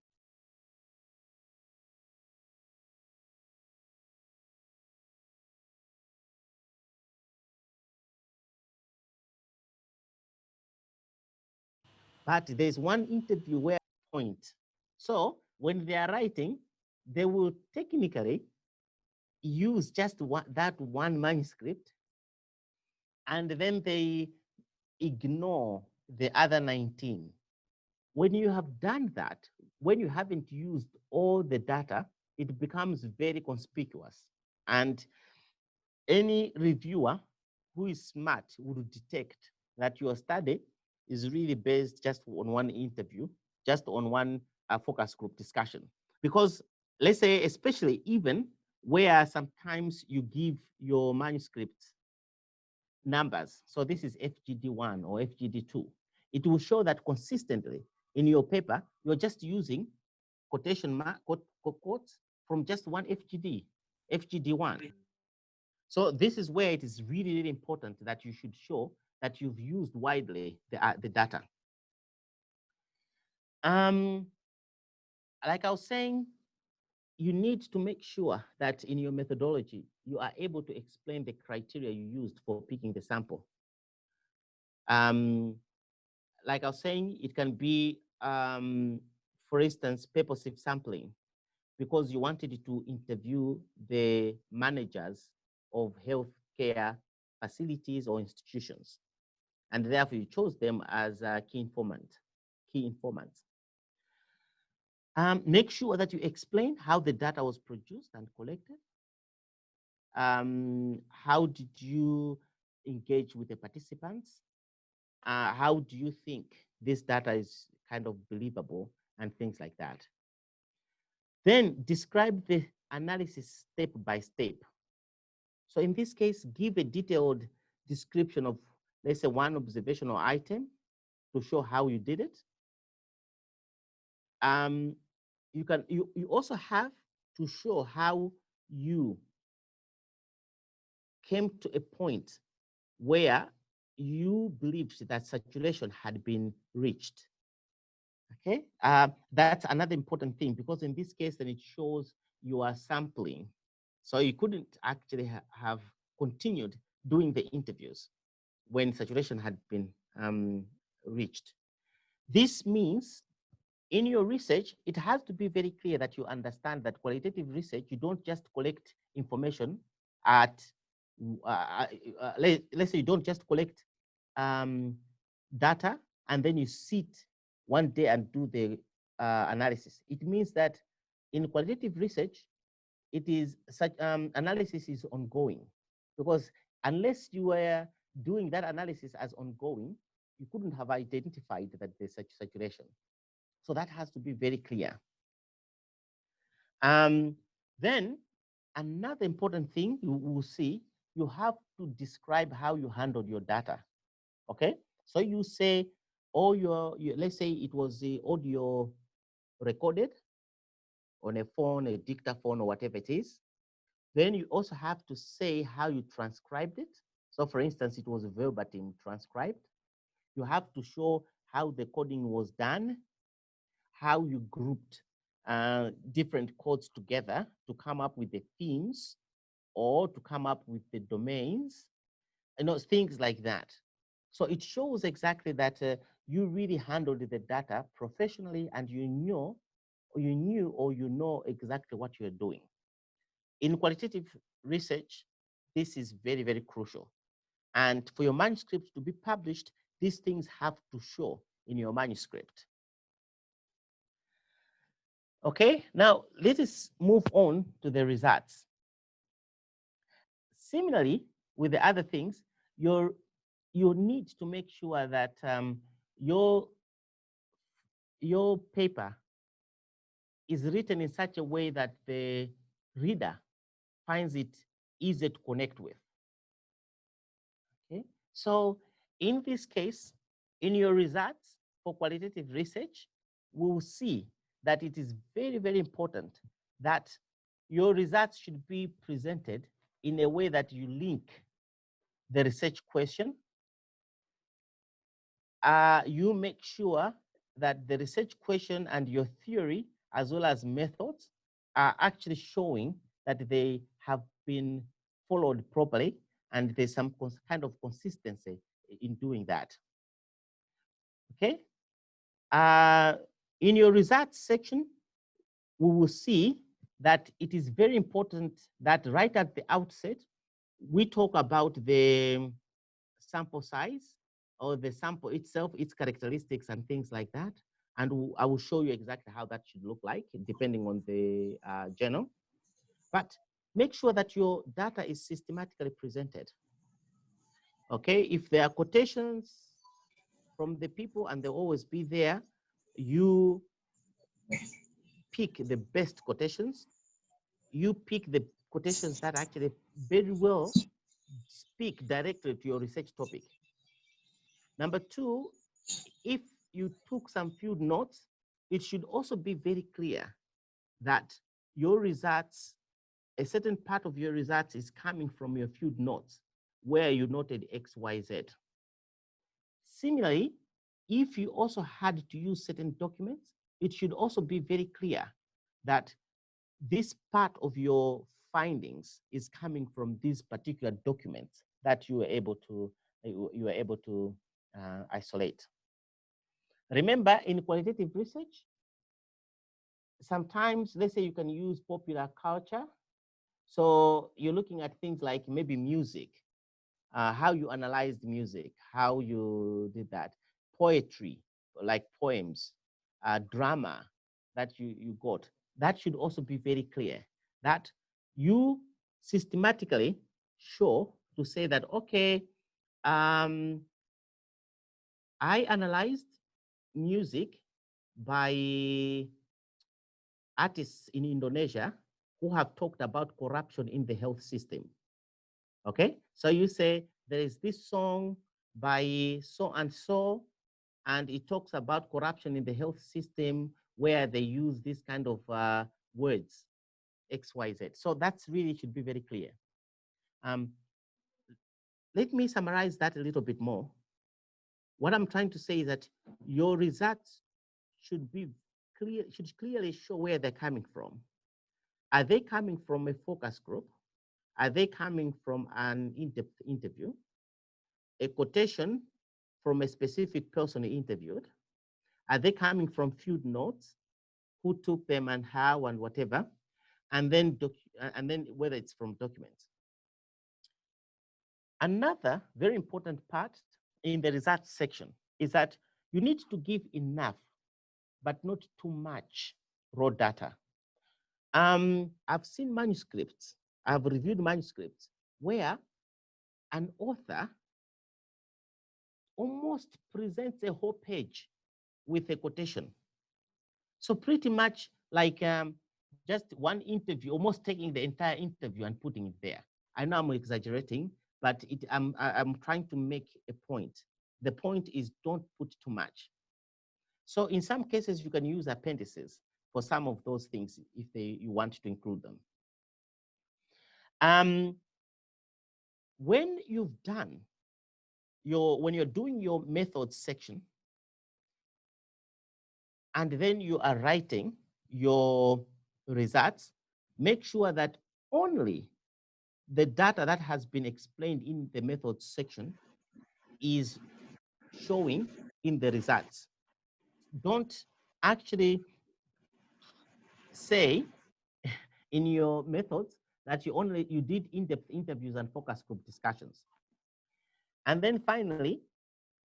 A: But there's one interview where point. So when they are writing, they will technically use just that one manuscript, and then they ignore the other 19. When you have done that, when you haven't used all the data, it becomes very conspicuous. And any reviewer who is smart would detect that your study is really based just on one interview, just on one focus group discussion. Because let's say, especially even where sometimes you give your manuscript numbers. So this is FGD1 or FGD2. It will show that consistently in your paper, you're just using quotation quotes from just one FGD, FGD1. So this is where it is really, really important that you should show that you've used widely the data. Like I was saying, you need to make sure that in your methodology, you are able to explain the criteria you used for picking the sample. Like I was saying, it can be, for instance, purposive sampling, because you wanted to interview the managers of healthcare facilities or institutions, and therefore you chose them as a key informants. Make sure that you explain how the data was produced and collected. How did you engage with the participants? How do you think this data is kind of believable and things like that? Then describe the analysis step by step. So in this case, give a detailed description of, let's say, one observational item to show how you did it. You also have to show how you came to a point where you believed that saturation had been reached. Okay, that's another important thing, because in this case, then it shows you are sampling. So you couldn't actually have continued doing the interviews when saturation had been reached. This means in your research, it has to be very clear that you understand that qualitative research, you don't just collect information at, let's say you don't just collect data and then you sit one day and do the analysis. It means that in qualitative research, it is such analysis is ongoing, because unless you were doing that analysis as ongoing, you couldn't have identified that there's such saturation. So that has to be very clear. Then another important thing you will see, you have to describe how you handled your data. Okay, so you say all let's say it was the audio recorded on a phone, a dictaphone, or whatever it is. Then you also have to say how you transcribed it. So for instance, it was verbatim transcribed. You have to show how the coding was done, how you grouped different codes together to come up with the themes or to come up with the domains, things like that. So it shows exactly that you really handled the data professionally, and you know exactly what you're doing. In qualitative research, this is very, very crucial. And for your manuscript to be published, these things have to show in your manuscript. Okay, now let us move on to the results. Similarly, with the other things, you need to make sure that your paper is written in such a way that the reader finds it easy to connect with. Okay, so in this case, in your results for qualitative research, we will see that it is very, very important that your results should be presented in a way that you link the research question. You make sure that the research question and your theory, as well as methods, are actually showing that they have been followed properly, and there's some kind of consistency in doing that. Okay. In your results section, we will see that it is very important that right at the outset, we talk about the sample size or the sample itself, its characteristics and things like that. And I will show you exactly how that should look like depending on the journal. But make sure that your data is systematically presented. Okay, if there are quotations from the people, and they'll always be there, you pick the best quotations. You pick the quotations that actually very well speak directly to your research topic. Number two, if you took some field notes, it should also be very clear that your results, a certain part of your results is coming from your field notes where you noted X, Y, Z. Similarly, if you also had to use certain documents, it should also be very clear that this part of your findings is coming from these particular documents that you were able to isolate. Remember, in qualitative research, sometimes, let's say you can use popular culture. So you're looking at things like maybe music, how you analyzed music, how you did that, poetry, like poems, drama that you got. That should also be very clear that you systematically show to say that, okay, I analyzed music by artists in Indonesia who have talked about corruption in the health system. Okay, so you say there is this song by so and so, and it talks about corruption in the health system where they use this kind of words, X, Y, Z. So that's really should be very clear. let me summarize that a little bit more. What I'm trying to say is that your results should be clear, should clearly show where they're coming from. Are they coming from a focus group? Are they coming from an in-depth interview? A quotation from a specific person interviewed? Are they coming from field notes? Who took them and how and whatever? And then whether it's from documents. Another very important part in the results section is that you need to give enough, but not too much raw data. I've seen manuscripts, I've reviewed manuscripts where an author almost presents a whole page with a quotation. So pretty much like just one interview, almost taking the entire interview and putting it there. I know I'm exaggerating, but I'm trying to make a point. The point is don't put too much. So in some cases, you can use appendices for some of those things if you want to include them. When you've done when you're doing your methods section, and then you are writing your results, make sure that only the data that has been explained in the methods section is showing in the results. Don't actually say in your methods that you did in-depth interviews and focus group discussions. And then finally,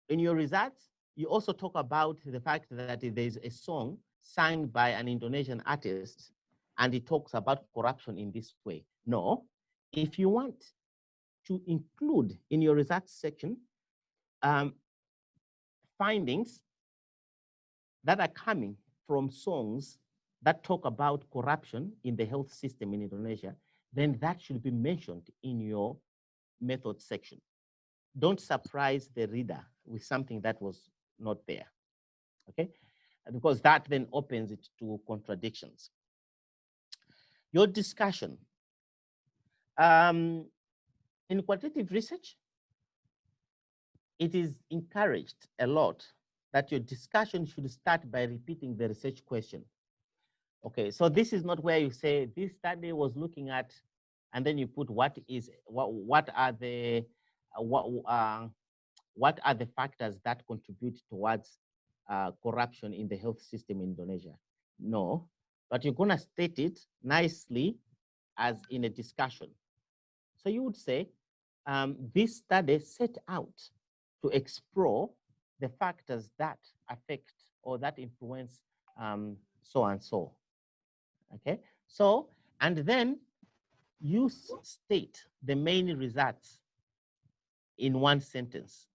A: in your results, you also talk about the fact that there's a song sung by an Indonesian artist and it talks about corruption in this way. No, if you want to include in your results section findings that are coming from songs that talk about corruption in the health system in Indonesia, then that should be mentioned in your method section. Don't surprise the reader with something that was not there, okay? Because that then opens it to contradictions. Your discussion. In qualitative research, it is encouraged a lot that your discussion should start by repeating the research question. Okay, so this is not where you say this study was looking at, and then you put what are the factors that contribute towards corruption in the health system in Indonesia. No, but you're gonna state it nicely as in a discussion. So you would say, this study set out to explore the factors that affect or that influence so and so. Okay, so, and then you state the main results in one sentence.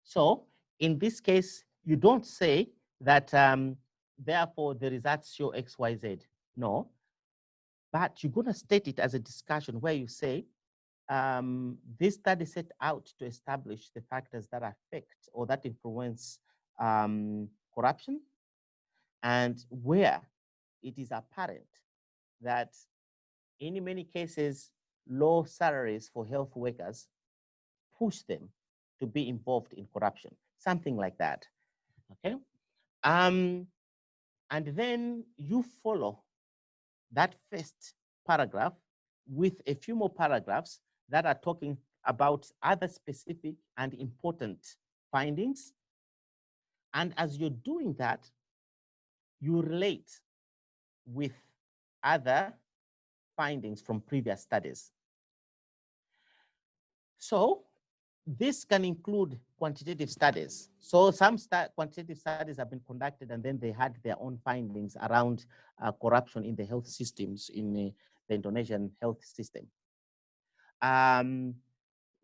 A: So in this case, you don't say that therefore the results show X, Y, Z. No, but you're gonna state it as a discussion where you say, this study set out to establish the factors that affect or that influence corruption, and where it is apparent that in many cases, low salaries for health workers push them to be involved in corruption, something like that, okay? And then you follow that first paragraph with a few more paragraphs that are talking about other specific and important findings. And as you're doing that, you relate with other findings from previous studies. So this can include quantitative studies. So some quantitative studies have been conducted and then they had their own findings around corruption in the health systems in the Indonesian health system.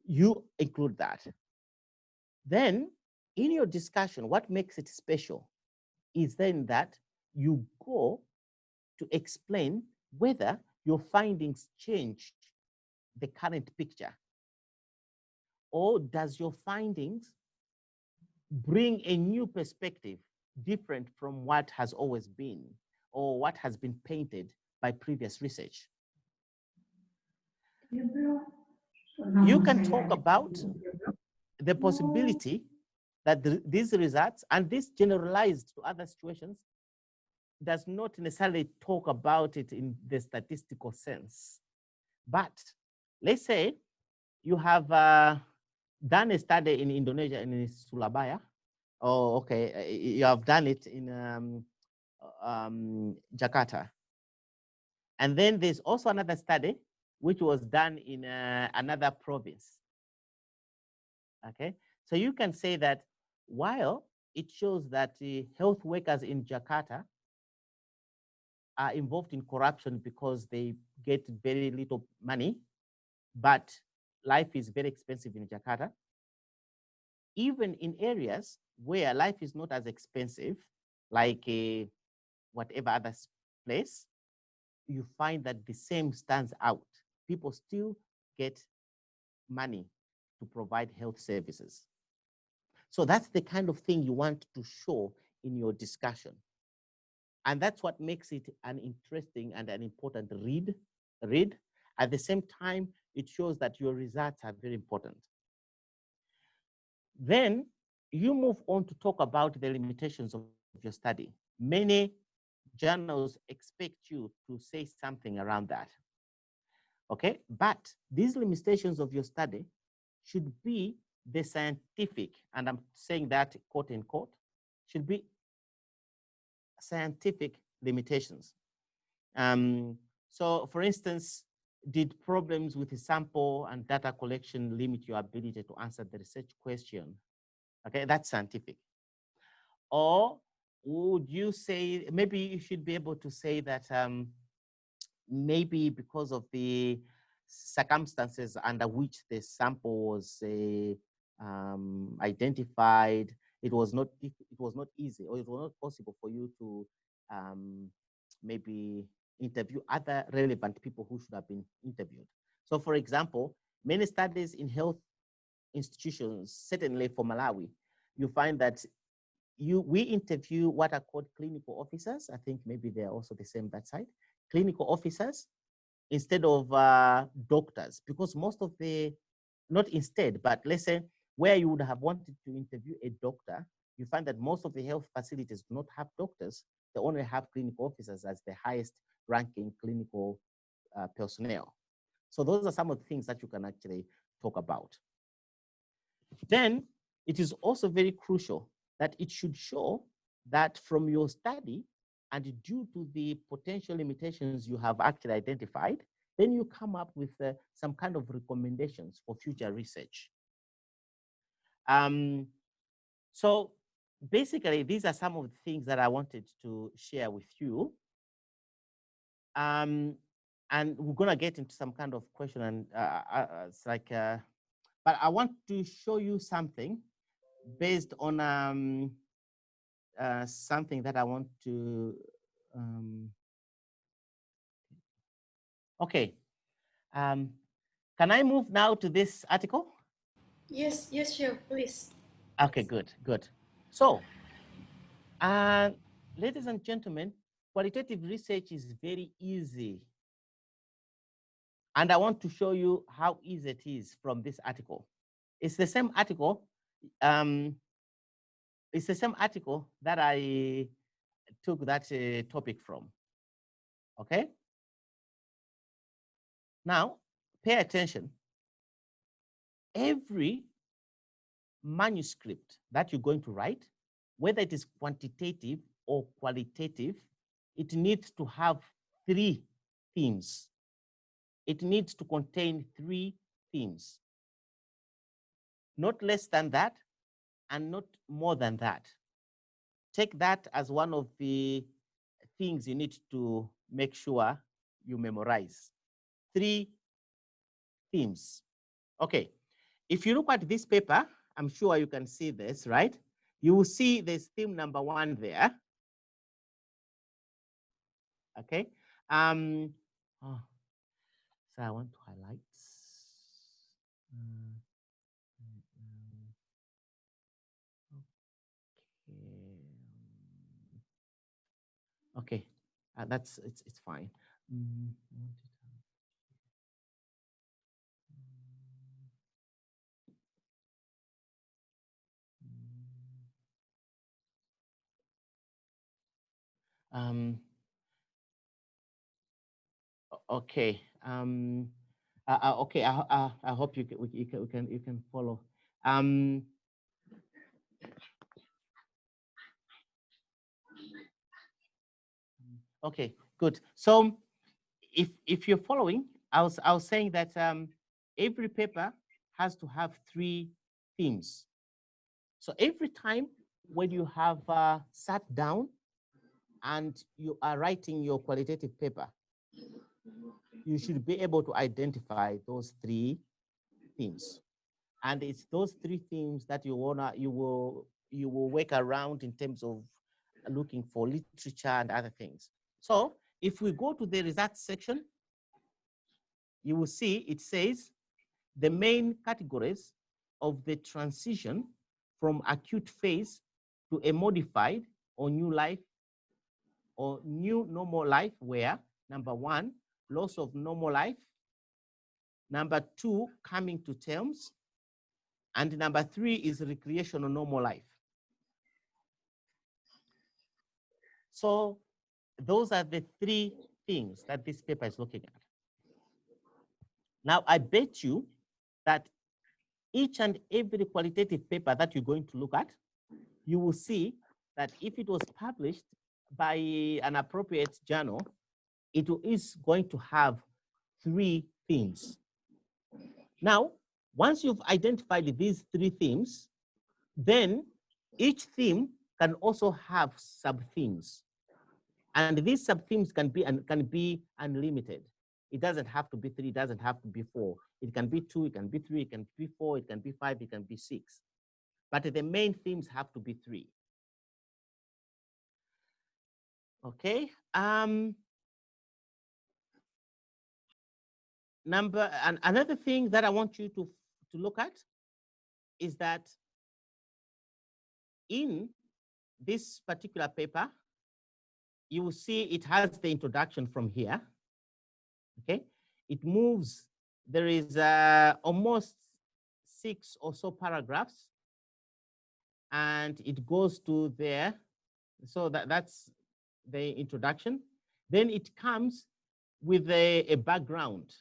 A: You include that. Then in your discussion, what makes it special is then that you go to explain whether your findings change the current picture, or does your findings bring a new perspective different from what has always been or what has been painted by previous research. you can talk about the possibility that these results, and this generalized to other situations, does not necessarily talk about it in the statistical sense. But let's say you have done a study in Indonesia, in Surabaya. Oh, okay. You have done it in Jakarta. And then there's also another study which was done in another province. Okay. So you can say that while it shows that health workers in Jakarta are involved in corruption because they get very little money, but life is very expensive in Jakarta. Even in areas where life is not as expensive, like whatever other place, you find that the same stands out. People still get money to provide health services. So that's the kind of thing you want to show in your discussion. And that's what makes it an interesting and an important read. At the same time, it shows that your results are very important. Then you move on to talk about the limitations of your study. Many journals expect you to say something around that. Okay, but these limitations of your study should be the scientific, and I'm saying that quote unquote, should be scientific limitations. So for instance, did problems with the sample and data collection limit your ability to answer the research question? Okay, that's scientific. Or would you say, maybe you should be able to say that maybe because of the circumstances under which the sample was identified, it was not easy, or it was not possible for you to maybe interview other relevant people who should have been interviewed. So for example, many studies in health institutions, certainly for Malawi, you find that we interview what are called clinical officers. I think maybe they're also the same that side. Clinical officers instead of doctors, because most of the, not instead, but let's say where you would have wanted to interview a doctor, you find that most of the health facilities do not have doctors. They only have clinical officers as the highest ranking clinical personnel. So those are some of the things that you can actually talk about. Then it is also very crucial that it should show that from your study and due to the potential limitations you have actually identified, then you come up with some kind of recommendations for future research. So basically, these are some of the things that I wanted to share with you. And we're gonna get into some kind of question, and it's like, but I want to show you something based on something that I want to, okay. Can I move now to this article?
D: Yes, yes, sure, please.
A: Okay, good, good. So, ladies and gentlemen, qualitative research is very easy. And I want to show you how easy it is from this article. It's the same article. It's the same article that I took that topic from. Okay? Now, pay attention. Every manuscript that you're going to write, whether it is quantitative or qualitative, it needs to have 3 themes. It needs to contain 3 themes. Not less than that, and not more than that. Take that as one of the things you need to make sure you memorize. 3 themes. Okay, if you look at this paper, I'm sure you can see this, right? You will see there's theme number 1 there. Okay. Oh, so I want to highlight. Okay, that's it's fine. Okay. Okay. I hope you can follow. Okay. Good. So if you're following, I was saying that every paper has to have 3 themes. So every time when you have sat down and you are writing your qualitative paper, you should be able to identify those 3 themes. And it's those 3 themes that you will work around in terms of looking for literature and other things. So if we go to the results section, you will see it says the main categories of the transition from acute phase to a modified or new life or new normal life were: number 1, loss of normal life; number 2, coming to terms; and number 3 is recreational normal life. So those are the 3 things that this paper is looking at. Now, I bet you that each and every qualitative paper that you're going to look at, you will see that if it was published by an appropriate journal, it is going to have 3 themes. Now, once you've identified these 3 themes, then each theme can also have sub-themes. And these sub-themes can be unlimited. It doesn't have to be 3, it doesn't have to be 4. It can be 2, it can be 3, it can be 4, it can be 5, it can be 6. But the main themes have to be 3. Okay. Another thing that I want you to look at is that in this particular paper, you will see it has the introduction from here. Okay, it moves. There is almost 6 or so paragraphs, and it goes to there. So that's the introduction. Then it comes with a background.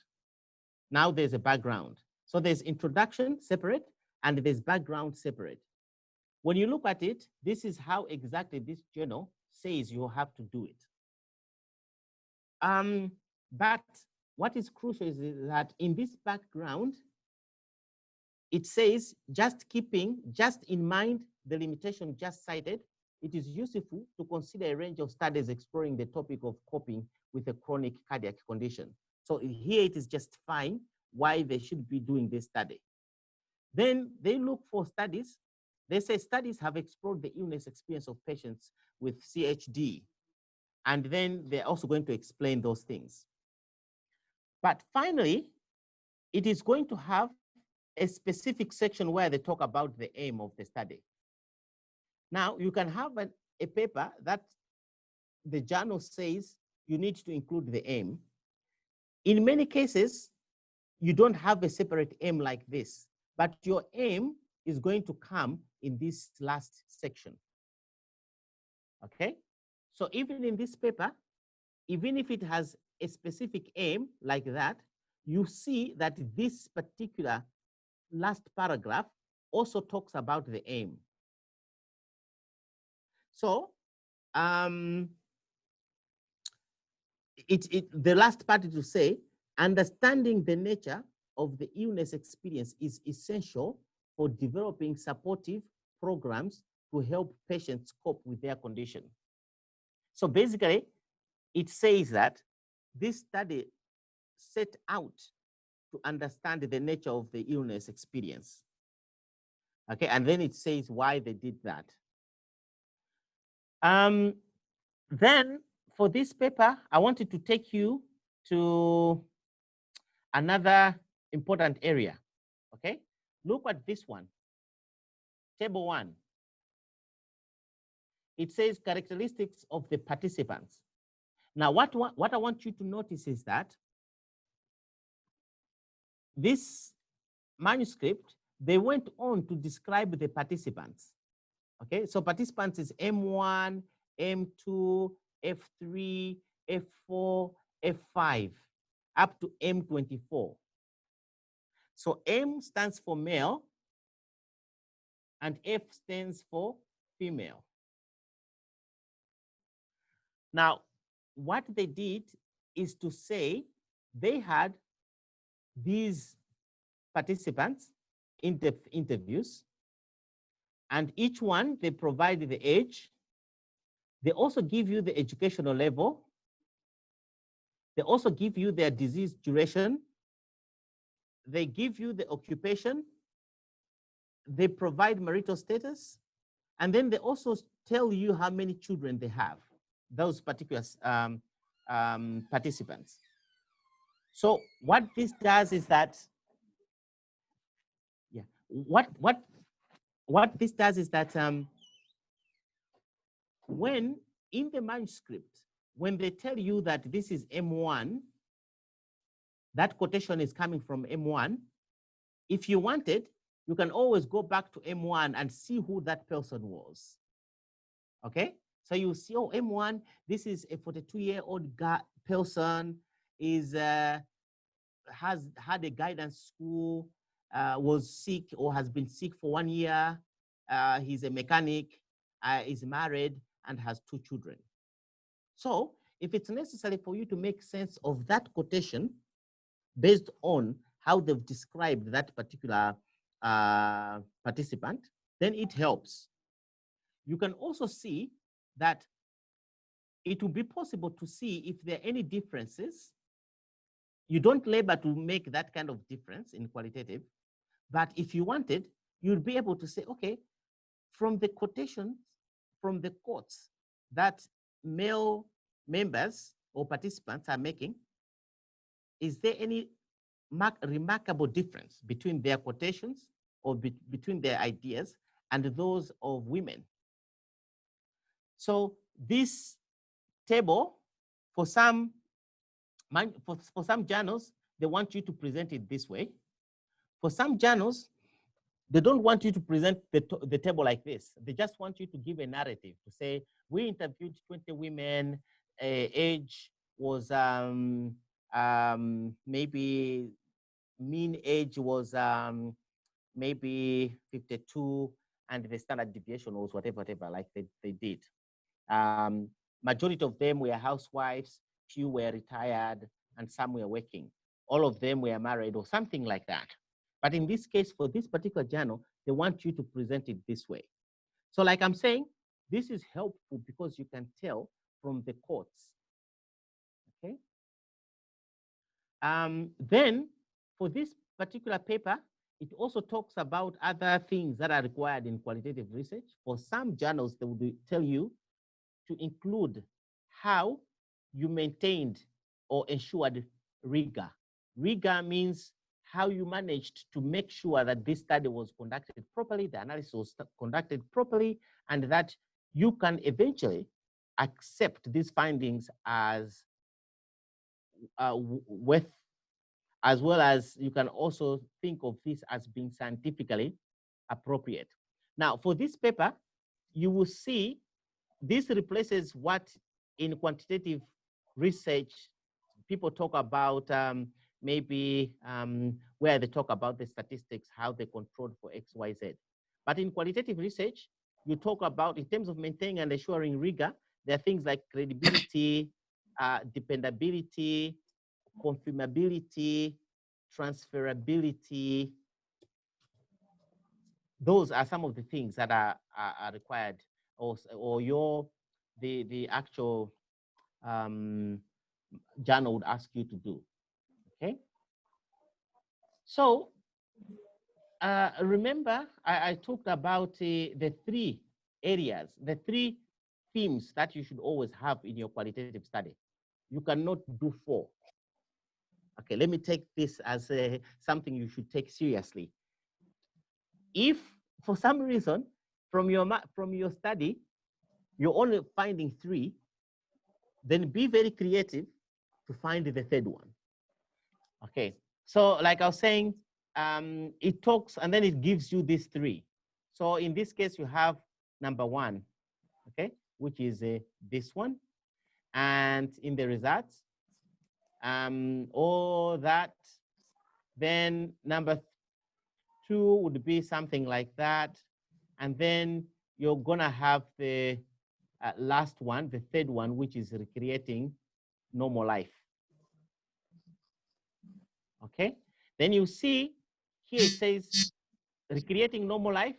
A: Now there's a background. So there's introduction separate and there's background separate. When you look at it, this is how exactly this journal says you have to do it. But what is crucial is that in this background, it says keeping in mind the limitation just cited, it is useful to consider a range of studies exploring the topic of coping with a chronic cardiac condition. So here it is justifying why they should be doing this study. Then they look for studies. They say studies have explored the illness experience of patients with CHD. And then they're also going to explain those things. But finally, it is going to have a specific section where they talk about the aim of the study. Now, you can have a paper that the journal says you need to include the aim. In many cases, you don't have a separate aim like this, but your aim is going to come in this last section. Okay? So even in this paper, even if it has a specific aim like that, you see that this particular last paragraph also talks about the aim. So the last part is to say, understanding the nature of the illness experience is essential for developing supportive programs to help patients cope with their condition. So basically, it says that this study set out to understand the nature of the illness experience. Okay, and then it says why they did that. Then for this paper, I wanted to take you to another important area. Okay, look at this one, table 1. It says characteristics of the participants. Now, what I want you to notice is that this manuscript, they went on to describe the participants. Okay, so participants is M1, M2, F3, F4, F5, up to M24. So M stands for male, and F stands for female. Now, what they did is to say they had these participants in the interviews, and each one, they provide the age. They also give you the educational level. They also give you their disease duration. They give you the occupation. They provide marital status. And then they also tell you how many children they have, those particular participants. So what this does is that, yeah, what this does is that when in the manuscript, when they tell you that this is M1, that quotation is coming from M1. If you wanted, you can always go back to M1 and see who that person was. Okay? So you see, oh, M1, this is a 42-year-old person, has had a guidance school, was sick or has been sick for 1 year. He's a mechanic, is married, and has 2 children. So if it's necessary for you to make sense of that quotation based on how they've described that particular participant, then it helps. You can also see that it will be possible to see if there are any differences. You don't labor to make that kind of difference in qualitative, but if you wanted, you'd be able to say, okay, from the quotations, from the quotes that male members or participants are making, is there any remarkable difference between their quotations or between their ideas and those of women? So this table, for some journals, they want you to present it this way. For some journals, they don't want you to present the table like this. They just want you to give a narrative to say, we interviewed 20 women, age was maybe mean age was maybe 52, and the standard deviation was whatever, like they did. Majority of them were housewives, few were retired, and some were working. All of them were married or something like that. But in this case, for this particular journal, they want you to present it this way. So like I'm saying, this is helpful because you can tell from the quotes, okay? Then for this particular paper, it also talks about other things that are required in qualitative research. For some journals, they will tell you to include how you maintained or ensured rigor. Rigor means how you managed to make sure that this study was conducted properly, the analysis was conducted properly, and that you can eventually accept these findings as worth, as well as you can also think of this as being scientifically appropriate. Now, for this paper, you will see this replaces what in quantitative research people talk about, maybe where they talk about the statistics, how they controlled for X, Y, Z. But in qualitative research, you talk about, in terms of maintaining and assuring rigor, there are things like credibility, dependability, confirmability, transferability. Those are some of the things that are required, or the actual journal would ask you to do. Okay. So remember, I talked about the 3 areas, the 3 themes that you should always have in your qualitative study. You cannot do 4. Okay, let me take this as something you should take seriously. If for some reason from your study you're only finding 3, then be very creative to find the 3rd one. Okay, so like I was saying, it talks and then it gives you these 3. So in this case, you have number 1, okay, which is this one. and in the results, or that, then number 2 would be something like that. And then you're gonna have the last one, the third one, which is recreating normal life. Okay, then you see here it says recreating normal life.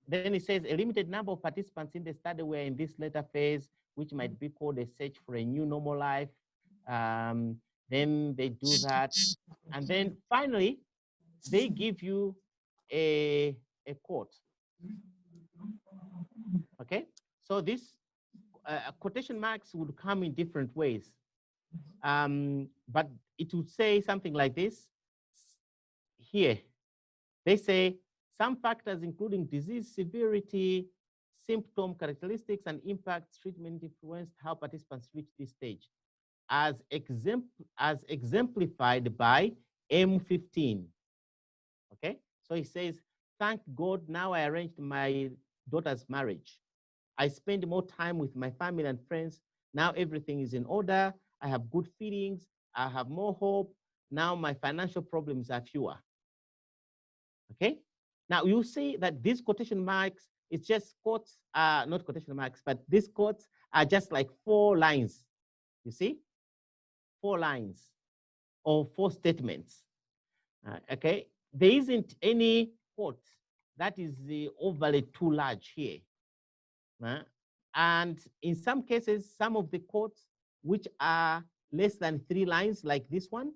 A: Then it says a limited number of participants in the study were in this later phase, which might be called a search for a new normal life. Then they do that. And then finally, they give you a quote. Okay, so this quotation marks would come in different ways. But it would say something like this here. They say some factors, including disease severity, symptom characteristics, and impacts treatment influenced how participants reach this stage, as exemplified by M15. Okay, so he says, thank God now I arranged my daughter's marriage. I spend more time with my family and friends. Now everything is in order. I have good feelings. I have more hope. Now my financial problems are fewer. Okay. Now you see that these quotation marks, it's just quotes, not quotation marks, but these quotes are just like 4 lines. You see? 4 lines or 4 statements. Okay. There isn't any quote that is overly too large here. And in some cases, some of the quotes which are less than 3 lines, like this one,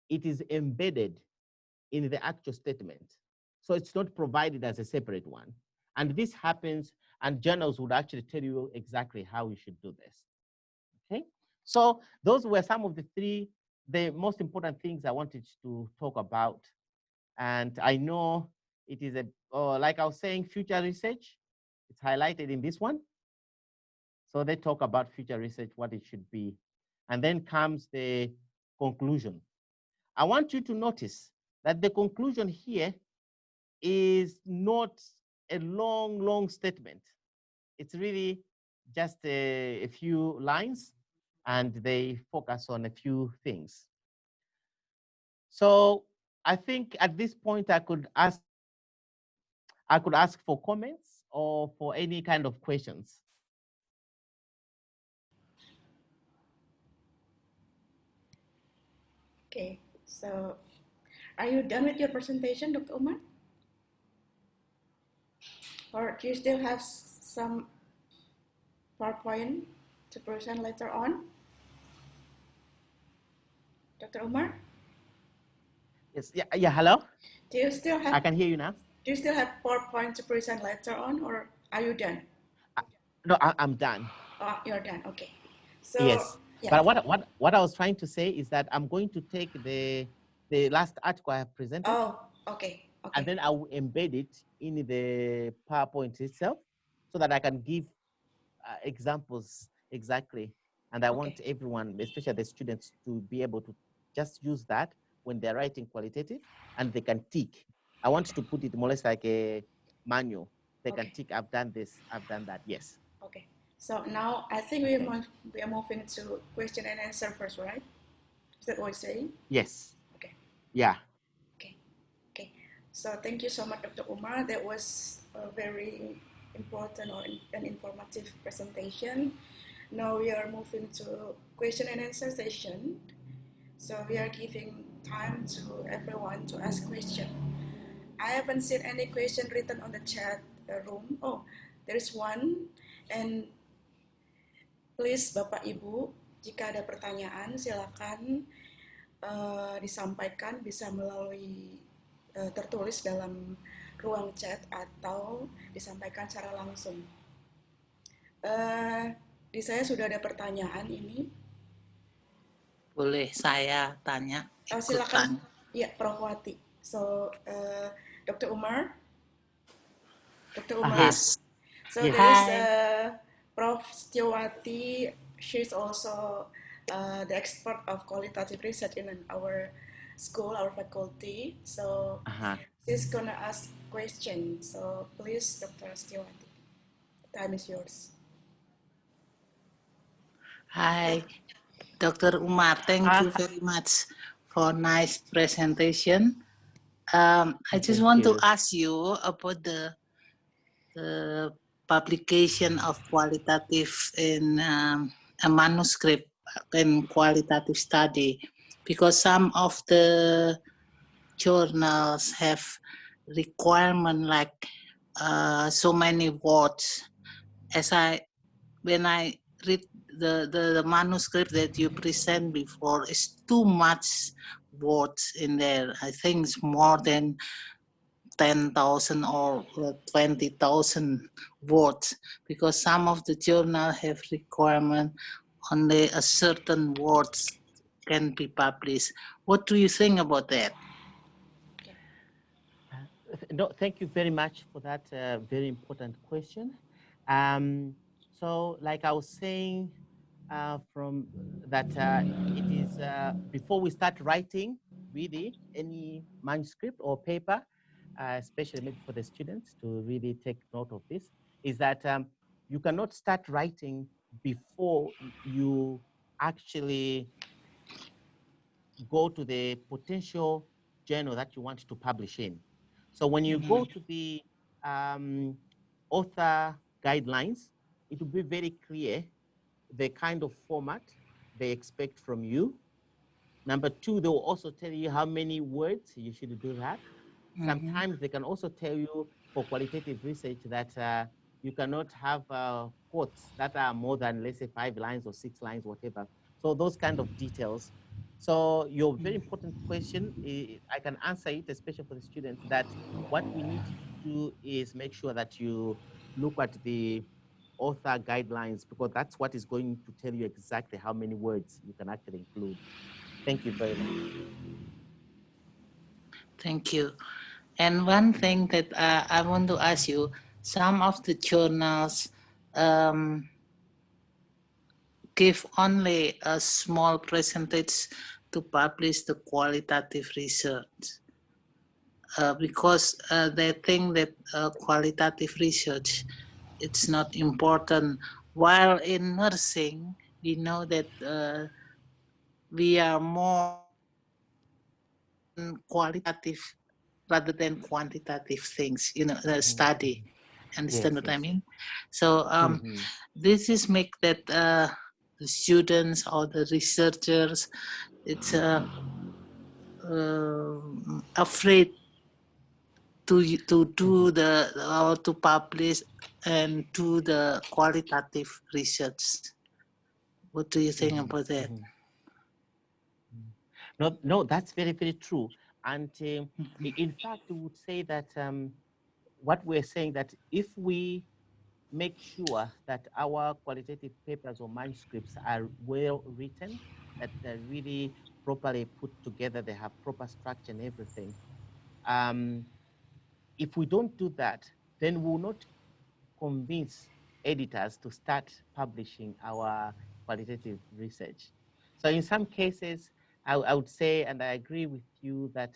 A: it is embedded in the actual statement. So it's not provided as a separate one. And this happens, and journals would actually tell you exactly how you should do this. Okay, so those were some of the most important things I wanted to talk about. And I know it is like I was saying, future research, it's highlighted in this one. So they talk about future research, what it should be. And then comes the conclusion. I want you to notice that the conclusion here is not a long statement. It's really just a few lines, and they focus on a few things. So I think at this point I could ask for comments or for any kind of questions.
D: Okay, so are you done with your presentation, Dr. Umar? Or do you still have some PowerPoint to present later on? Dr. Umar?
A: Yes, yeah, hello?
D: Do you still have,
A: I can hear you now.
D: do you still have PowerPoint to present later on, or are you done?
A: No, I'm done.
D: Oh, you're done, okay. So,
A: yes,
D: yeah.
A: but what I was trying to say is that I'm going to take the last article I have presented.
D: Oh, okay.
A: And then I will embed it in the PowerPoint itself so that I can give examples exactly. And I want everyone, especially the students, to be able to just use that when they're writing qualitative, and they can tick. I want to put it more or less like a manual. They can tick, I've done this, I've done that, yes.
D: Okay, so now I think we are moving to question and answer first, right? Is that what you're saying?
A: Yes.
D: Okay.
A: Yeah.
D: Okay. So thank you so much, Dr. Umar. That was a very important or an informative presentation. Now we are moving to question and answer session. So we are giving time to everyone to ask questions. I haven't seen any question written on the chat room. Oh, there is one. And please Bapak Ibu, jika ada pertanyaan silakan disampaikan, bisa melalui tertulis dalam ruang chat atau disampaikan secara langsung. Di saya sudah ada pertanyaan ini.
E: Boleh saya tanya?
D: Silakan. Ya, Prof. Wati. So, Dr. Umar.
E: Yes.
D: So there is Prof. Setiawati. She's also the expert of qualitative research in our school, our faculty. So she's gonna ask questions. So please, Dr. Setiawati, the time is yours.
E: Hi, Dr. Umar. Thank you very much for nice presentation. I just
A: Thank
E: want to
A: you.
E: ask you about the publication of qualitative in a manuscript in qualitative study, because some of the journals have requirement like so many words. When I read the manuscript that you present before, is too much words in there. I think it's more than 10,000 or 20,000 words, because some of the journal have requirement only a certain words can be published. What do you think about that?
A: No, thank you very much for that very important question. So, like I was saying, from that, it is before we start writing really any manuscript or paper, especially maybe for the students to really take note of this, is that you cannot start writing before you actually go to the potential journal that you want to publish in. So when you go to the author guidelines, it will be very clear the kind of format they expect from you. Number two, they will also tell you how many words you should do that. Sometimes they can also tell you for qualitative research that you cannot have quotes that are more than, let's say, 5 lines or 6 lines, whatever. So those kind of details. So your very important question, I can answer it, especially for the students, that what we need to do is make sure that you look at the author guidelines, because that's what is going to tell you exactly how many words you can actually include. Thank you very much.
E: Thank you. And one thing that I want to ask you, some of the journals give only a small percentage to publish the qualitative research because they think that qualitative research it's not important. While in nursing, we know that we are more qualitative rather than quantitative things, study. Understand what I mean? So this is make that the students or the researchers, it's afraid to do to publish and do the qualitative research. What do you think about that?
A: No, that's very, very true. And in fact, we would say that what we're saying that if we make sure that our qualitative papers or manuscripts are well written, that they're really properly put together, they have proper structure and everything. If we don't do that, then we'll not convince editors to start publishing our qualitative research. So in some cases, I would say, and I agree with you that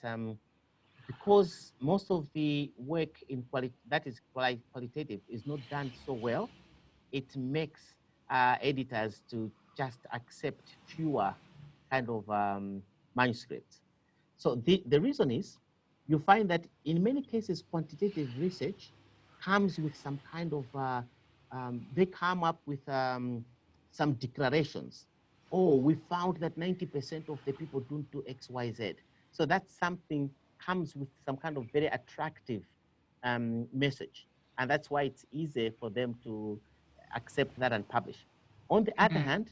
A: because most of the work in that is qualitative is not done so well, it makes editors to just accept fewer kind of manuscripts. So the reason is you find that in many cases, quantitative research comes with some kind of, they come up with some declarations. Oh, we found that 90% of the people don't do X, Y, Z. So that's something comes with some kind of very attractive message. And that's why it's easy for them to accept that and publish. On the other hand,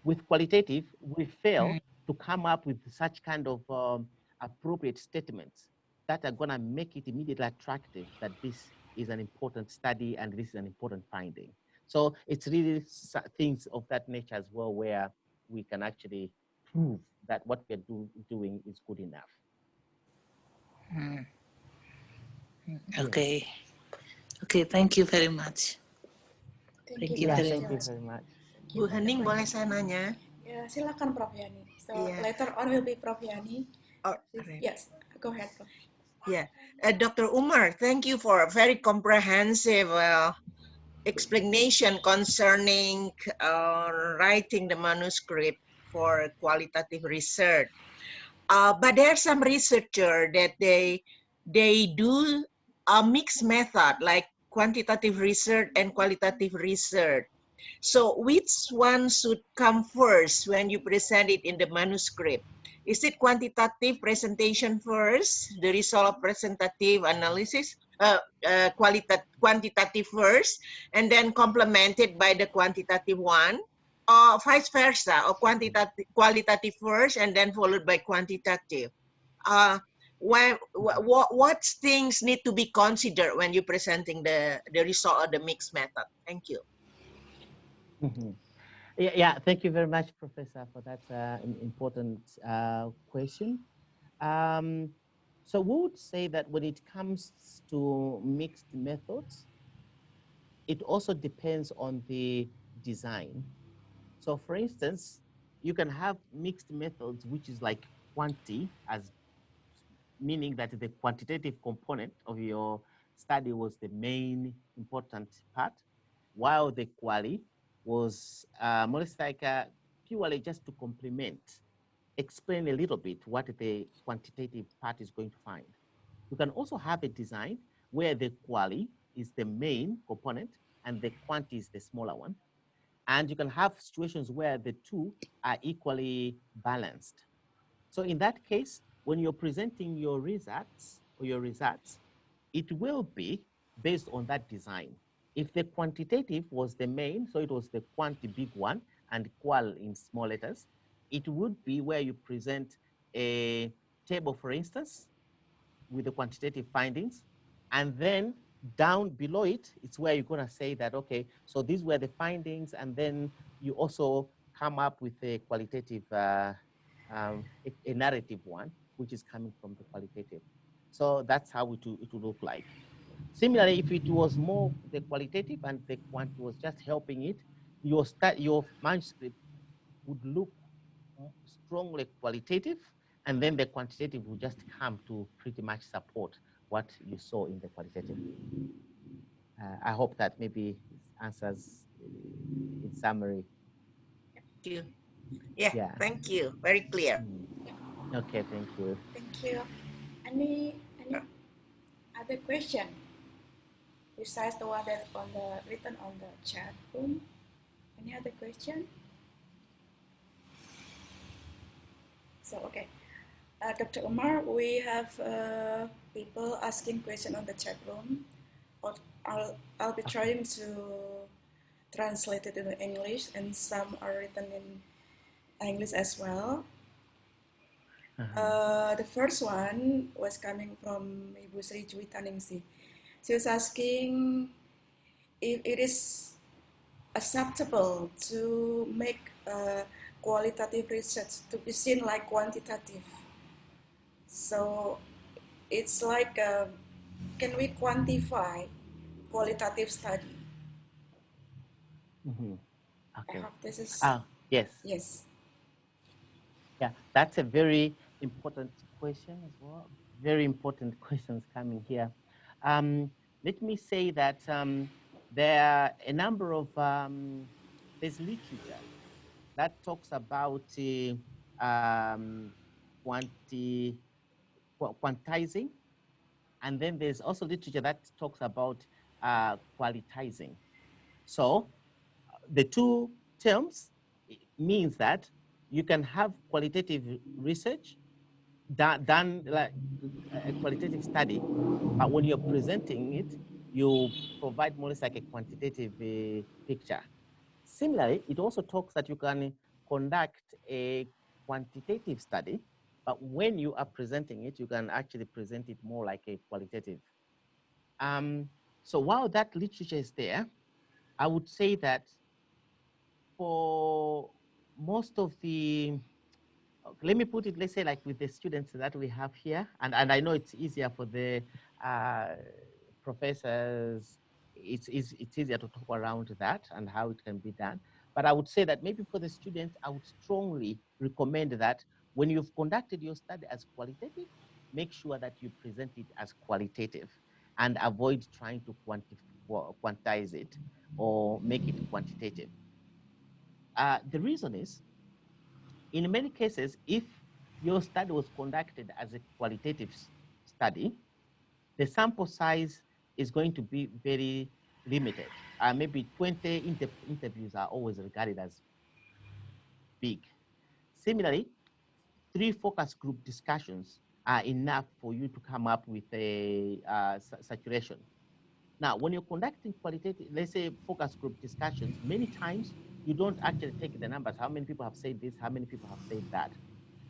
A: with qualitative, we fail to come up with such kind of appropriate statements that are going to make it immediately attractive that this is an important study and this is an important finding. So it's really things of that nature as well where we can actually prove that what we're doing is good enough.
E: Okay. Okay, thank you very much.
D: Thank you very
A: much.
B: Bu Hening, boleh saya nanya?
D: Ya, silakan Prof Yani. So
B: Yeah.
D: later on will be Prof Yani.
B: Oh, right.
D: Yes, go ahead, Prof.
B: Yeah, Dr. Umar, thank you for a very comprehensive explanation concerning writing the manuscript for qualitative research. But there are some researcher that they do a mixed method like quantitative research and qualitative research. So which one should come first when you present it in the manuscript? Is it quantitative presentation first, the result of presentative analysis, quantitative first, and then complemented by the quantitative one? Or vice versa, or qualitative first and then followed by quantitative? What things need to be considered when you're presenting the result of the mixed method? Thank you.
A: Yeah, thank you very much, Professor, for that important question. So we would say that when it comes to mixed methods, it also depends on the design. So for instance, you can have mixed methods, which is like quanti, as meaning that the quantitative component of your study was the main important part, while the quali was more like purely just to complement, explain a little bit what the quantitative part is going to find. You can also have a design where the quali is the main component and the quanti is the smaller one. And you can have situations where the two are equally balanced. So in that case, when you're presenting your results, it will be based on that design. If the quantitative was the main, so it was the quanti big one and qual in small letters, it would be where you present a table, for instance, with the quantitative findings, and then down below it, it's where you're gonna say that, okay, so these were the findings, and then you also come up with a qualitative, a narrative one, which is coming from the qualitative. So that's how it will look like. Similarly, if it was more the qualitative and the quantity was just helping it, your manuscript would look strongly qualitative, and then the quantitative will just come to pretty much support what you saw in the qualitative. I hope that maybe answers in summary.
B: Thank you. Yeah, thank you. Very clear.
A: Okay, thank you.
D: Thank you. Any other question besides the one that written on the chat room? Any other question? So okay, Dr. Umar, we have people asking questions on the chat room. I'll be trying to translate it into English, and some are written in English as well. The first one was coming from Ibu Sri Juwitaningsih. She was asking if it is acceptable to make qualitative research to be seen like quantitative. So it's like, can we quantify qualitative study?
A: Okay.
D: I hope this is...
A: yes.
D: Yes.
A: Yeah, that's a very important question as well. Very important questions coming here. Let me say that there are a number of, there's literature that talks about quantizing, and then there's also literature that talks about qualitizing. So the two terms means that you can have qualitative research done like a qualitative study, but when you're presenting it, you provide more or less like a quantitative picture. Similarly, it also talks that you can conduct a quantitative study, but when you are presenting it, you can actually present it more like a qualitative. So while that literature is there, I would say that for most of the, let me put it, let's say like with the students that we have here, and I know it's easier for the professors, it's easier to talk around that and how it can be done. But I would say that maybe for the students, I would strongly recommend that when you've conducted your study as qualitative, make sure that you present it as qualitative and avoid trying to quantize it or make it quantitative. The reason is, in many cases, if your study was conducted as a qualitative study, the sample size is going to be very limited. Maybe 20 interviews are always regarded as big. Similarly, 3 focus group discussions are enough for you to come up with a saturation. Now, when you're conducting qualitative, let's say focus group discussions, many times you don't actually take the numbers. How many people have said this? How many people have said that?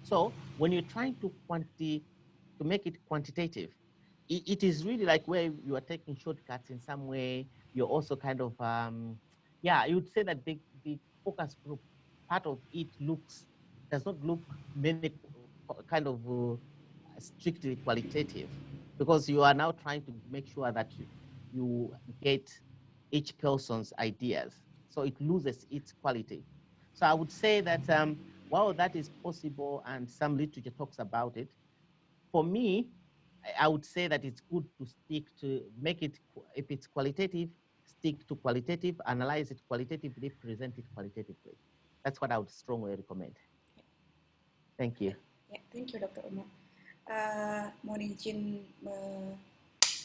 A: So when you're trying to make it quantitative, it is really like where you are taking shortcuts in some way. You're also kind of, yeah, you would say that the focus group part of it does not look many kind of strictly qualitative, because you are now trying to make sure that you get each person's ideas. So it loses its quality. So I would say that while that is possible and some literature talks about it, for me, I would say that it's good to stick to make it, if it's qualitative, stick to qualitative, analyze it qualitatively, present it qualitatively. That's what I would strongly recommend. Thank you.
D: Ya, thank you Dr. Umar. Mohon izin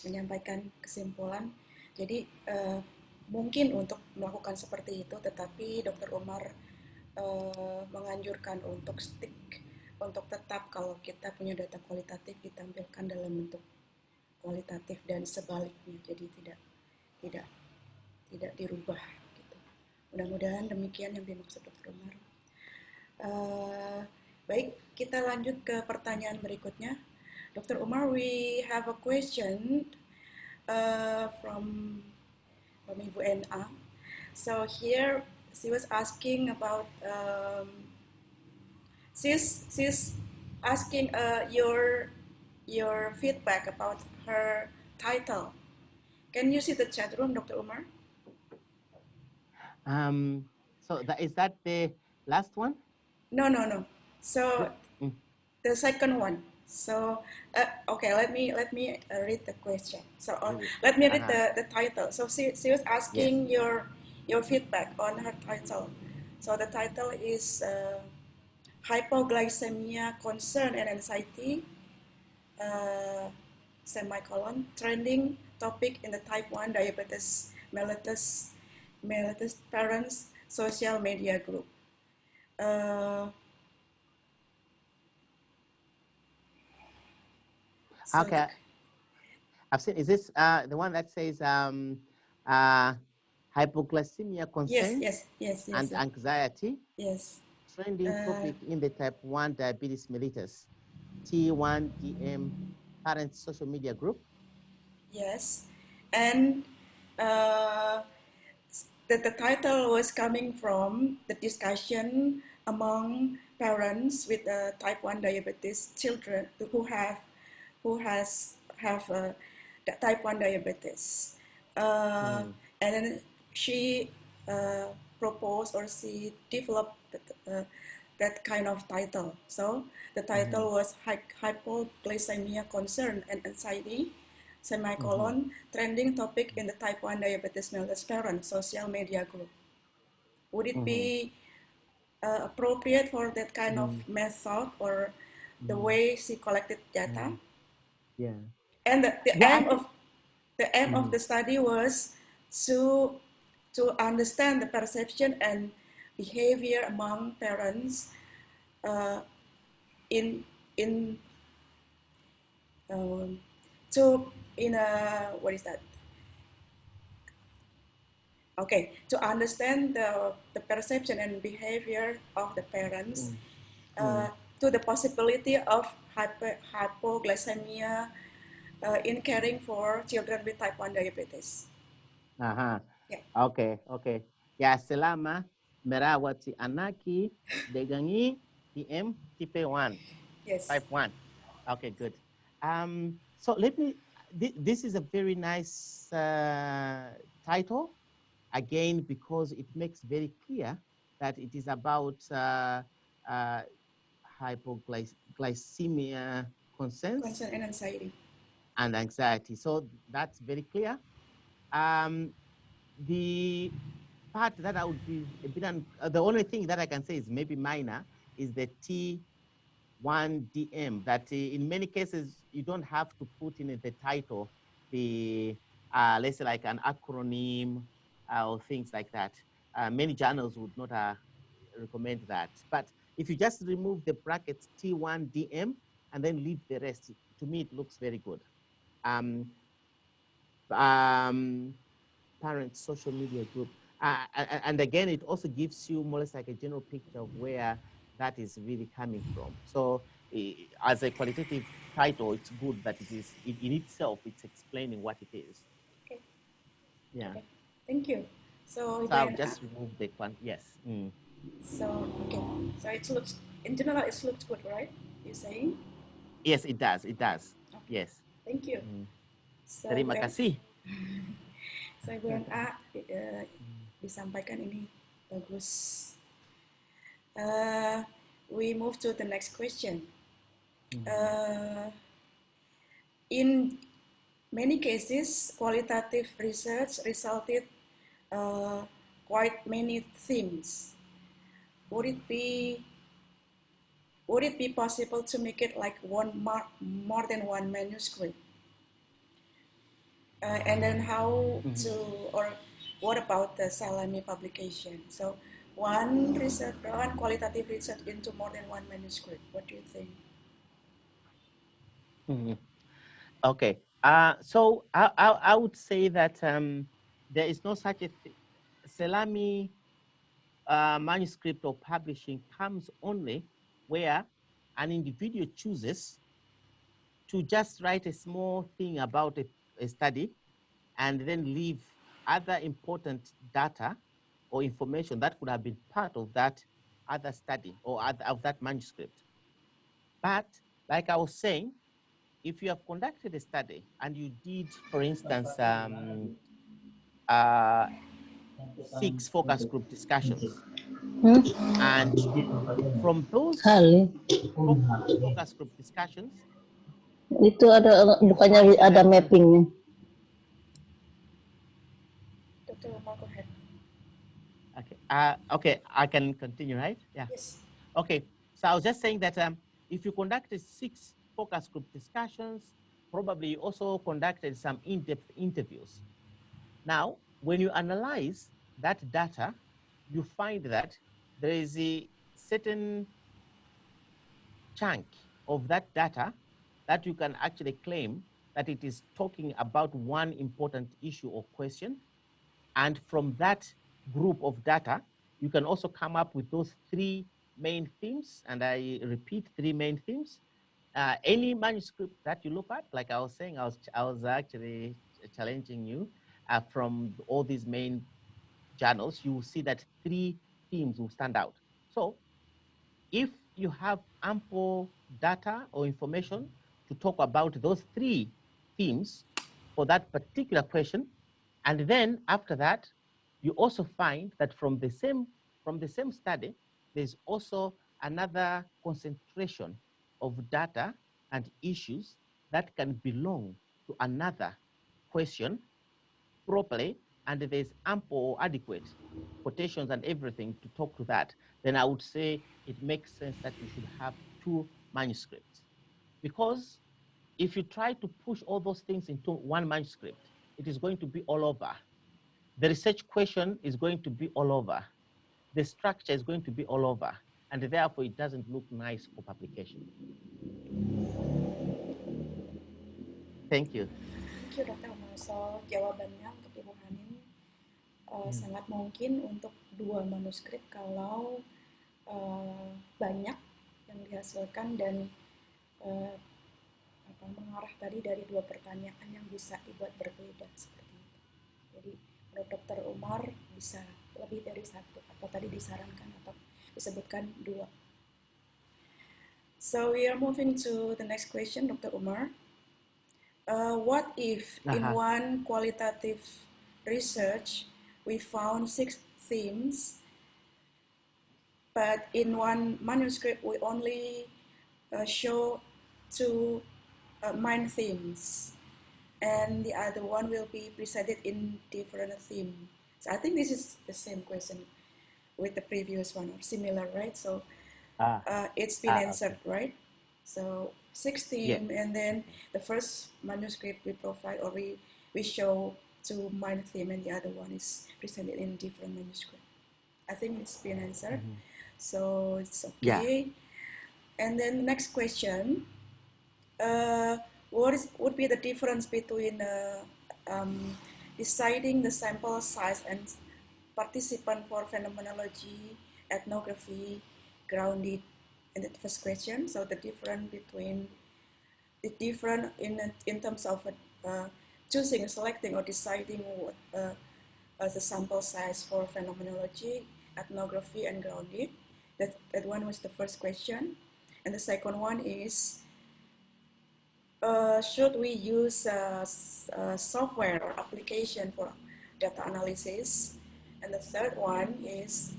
D: menyampaikan kesimpulan. Jadi mungkin untuk melakukan seperti itu, tetapi Dr. Umar menganjurkan untuk stick, untuk tetap kalau kita punya data kualitatif ditampilkan dalam bentuk kualitatif dan sebaliknya. Jadi tidak dirubah gitu. Mudah-mudahan demikian yang dimaksud Dr. Umar. Baik, kita lanjut ke pertanyaan berikutnya. Dr. Umar, we have a question from Ibu NA. So here she was asking about she's asking your feedback about her title. Can you see the chat room, Dr. Umar?
A: So is that the last one?
D: No. So the second one. So okay, let me read the question. So let me read the title. So she was asking your feedback on her title. So the title is Hypoglycemia, Concern and Anxiety, semicolon, trending topic in the type 1 diabetes mellitus parents social media group.
A: Okay. I've seen, is this the one that says hypoglycemia concerns
D: yes,
A: and anxiety?
D: Yes.
A: Trending topic in the type 1 diabetes mellitus, T1DM parent social media group?
D: Yes. And the title was coming from the discussion among parents with type 1 diabetes children who have type 1 diabetes. And then she proposed, or she developed that kind of title. So the title was Hypoglycemia, Concern and Anxiety, semicolon, trending topic in the type 1 diabetes mellitus parent social media group. Would it be appropriate for that kind of method, or the way she collected data?
A: Yeah.
D: And the aim of the study was to understand the perception and behavior among parents what is that? Okay, to understand the perception and behavior of the parents to the possibility of hypoglycemia in caring for children with type 1 diabetes.
A: Yeah. Okay. Ya, selama merawat si anaki dengan TM tipe 1.
D: Yes.
A: Type 1. Okay, good. So this is a very nice title, again, because it makes very clear that it is about hypoglycemia concerns
D: and anxiety.
A: And anxiety. So that's very clear. The part that I would be a bit, the only thing that I can say is maybe minor is the T1DM, that in many cases, you don't have to put in the title, the, let's say like an acronym or things like that. Many journals would not recommend that. But if you just remove the brackets T1DM and then leave the rest, to me, it looks very good. Parent social media group. And again, it also gives you more or less like a general picture of where that is really coming from. So as a qualitative title, it's good that it is, in itself, it's explaining what it is.
D: Okay.
A: Yeah.
D: Okay. Thank you. So
A: I'll
D: then,
A: just remove the one, yes.
D: So, okay. So it looks, in general, it looks good, right? You're saying?
A: Yes, it does. It does.
D: Okay.
A: Yes.
D: Thank you. So
A: Terima kasih.
D: Saya bilang disampaikan ini bagus. We move to the next question. In many cases, qualitative research resulted quite many themes. Would it be possible to make it like more than one manuscript? And then how to, or what about the Salami publication? So one qualitative research into more than one manuscript. What do you think?
A: Okay. So I would say that there is no such a Salami manuscript or publishing comes only where an individual chooses to just write a small thing about a study and then leave other important data or information that could have been part of that other study or of that manuscript. But like I was saying, if you have conducted a study and you did, for instance, 6 focus group discussions, and from those focus group discussions,
C: Itu ada bukannya ada mappingnya.
D: Dr. Omar, go ahead.
A: Okay. Okay, I can continue, right? Yeah.
D: Yes.
A: Okay. So I was just saying that if you conducted 6 focus group discussions, probably you also conducted some in-depth interviews. Now, when you analyze that data, you find that there is a certain chunk of that data that you can actually claim that it is talking about one important issue or question. And from that group of data, you can also come up with those 3 main themes. And I repeat, 3 main themes. Any manuscript that you look at, like I was saying, I was actually challenging you from all these main journals, you will see that 3 themes will stand out. So if you have ample data or information to talk about those 3 themes for that particular question, and then after that, you also find that from the same study, there's also another concentration of data and issues that can belong to another question properly, and there's ample or adequate quotations and everything to talk to that, then I would say it makes sense that you should have 2 manuscripts. Because if you try to push all those things into one manuscript, it is going to be all over. The research question is going to be all over. The structure is going to be all over. And therefore, it doesn't look nice for publication. Thank you.
D: Thank you, Dr. Omar. So jawabannya untuk Ibu Hanin sangat mungkin untuk 2 manuskrip kalau banyak yang dihasilkan dan mengarah tadi dari 2 pertanyaan yang bisa dibuat berbeda seperti itu. Jadi menurut Dr. Umar bisa lebih dari 1 atau tadi disarankan atau disebutkan 2. So we are moving to the next question, Dr. Umar. What if in one qualitative research we found 6 themes, but in one manuscript we only show 2 main themes? and the other one will be presented in different theme. So I think this is the same question with the previous one, or similar, right? So it's been answered,
A: Okay.
D: right? So 6
A: Yeah.
D: theme, and then the first manuscript we provide, or we show two minor theme, and the other one is presented in different manuscript. I think it's been answered. So it's okay.
A: Yeah.
D: And then next question, what would be the difference between deciding the sample size and participant for phenomenology, ethnography, grounded, and the first question. So the difference in terms of choosing, selecting, or deciding what as a sample size for phenomenology, ethnography, and grounded. That one was the first question. And the second one is, should we use software or application for data analysis? And the third one is,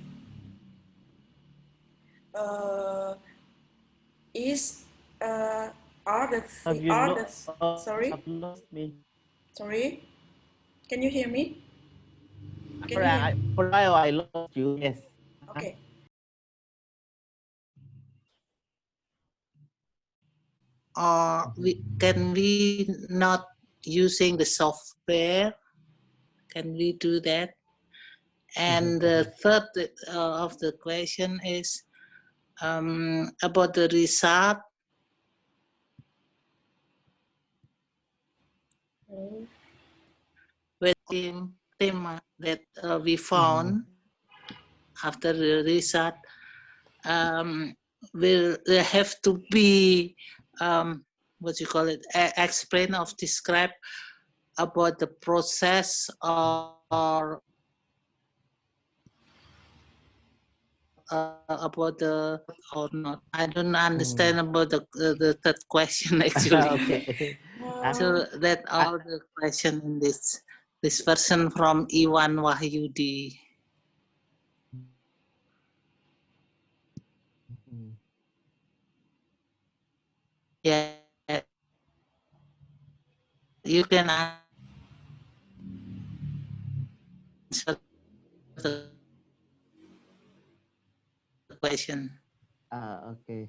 A: Have you
D: sorry?
A: have lost me?
D: Sorry? Can you hear me? Can
A: For
D: you hear me?
A: for a while I lost you. Yes.
D: Okay.
E: Can we not using the software? Can we do that? And the third of the question is about the result. With the theme that we found after the result, will have to be what you call it, explain or describe about the process or about the or not. I don't understand about the third question actually.
A: Okay.
E: So that all the question in this version from Iwan Wahyudi. Yeah, you can answer the question.
A: Okay.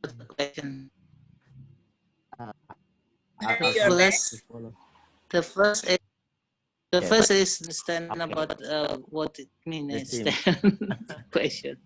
E: The question. The first is understand about what it means.
A: The
E: Question.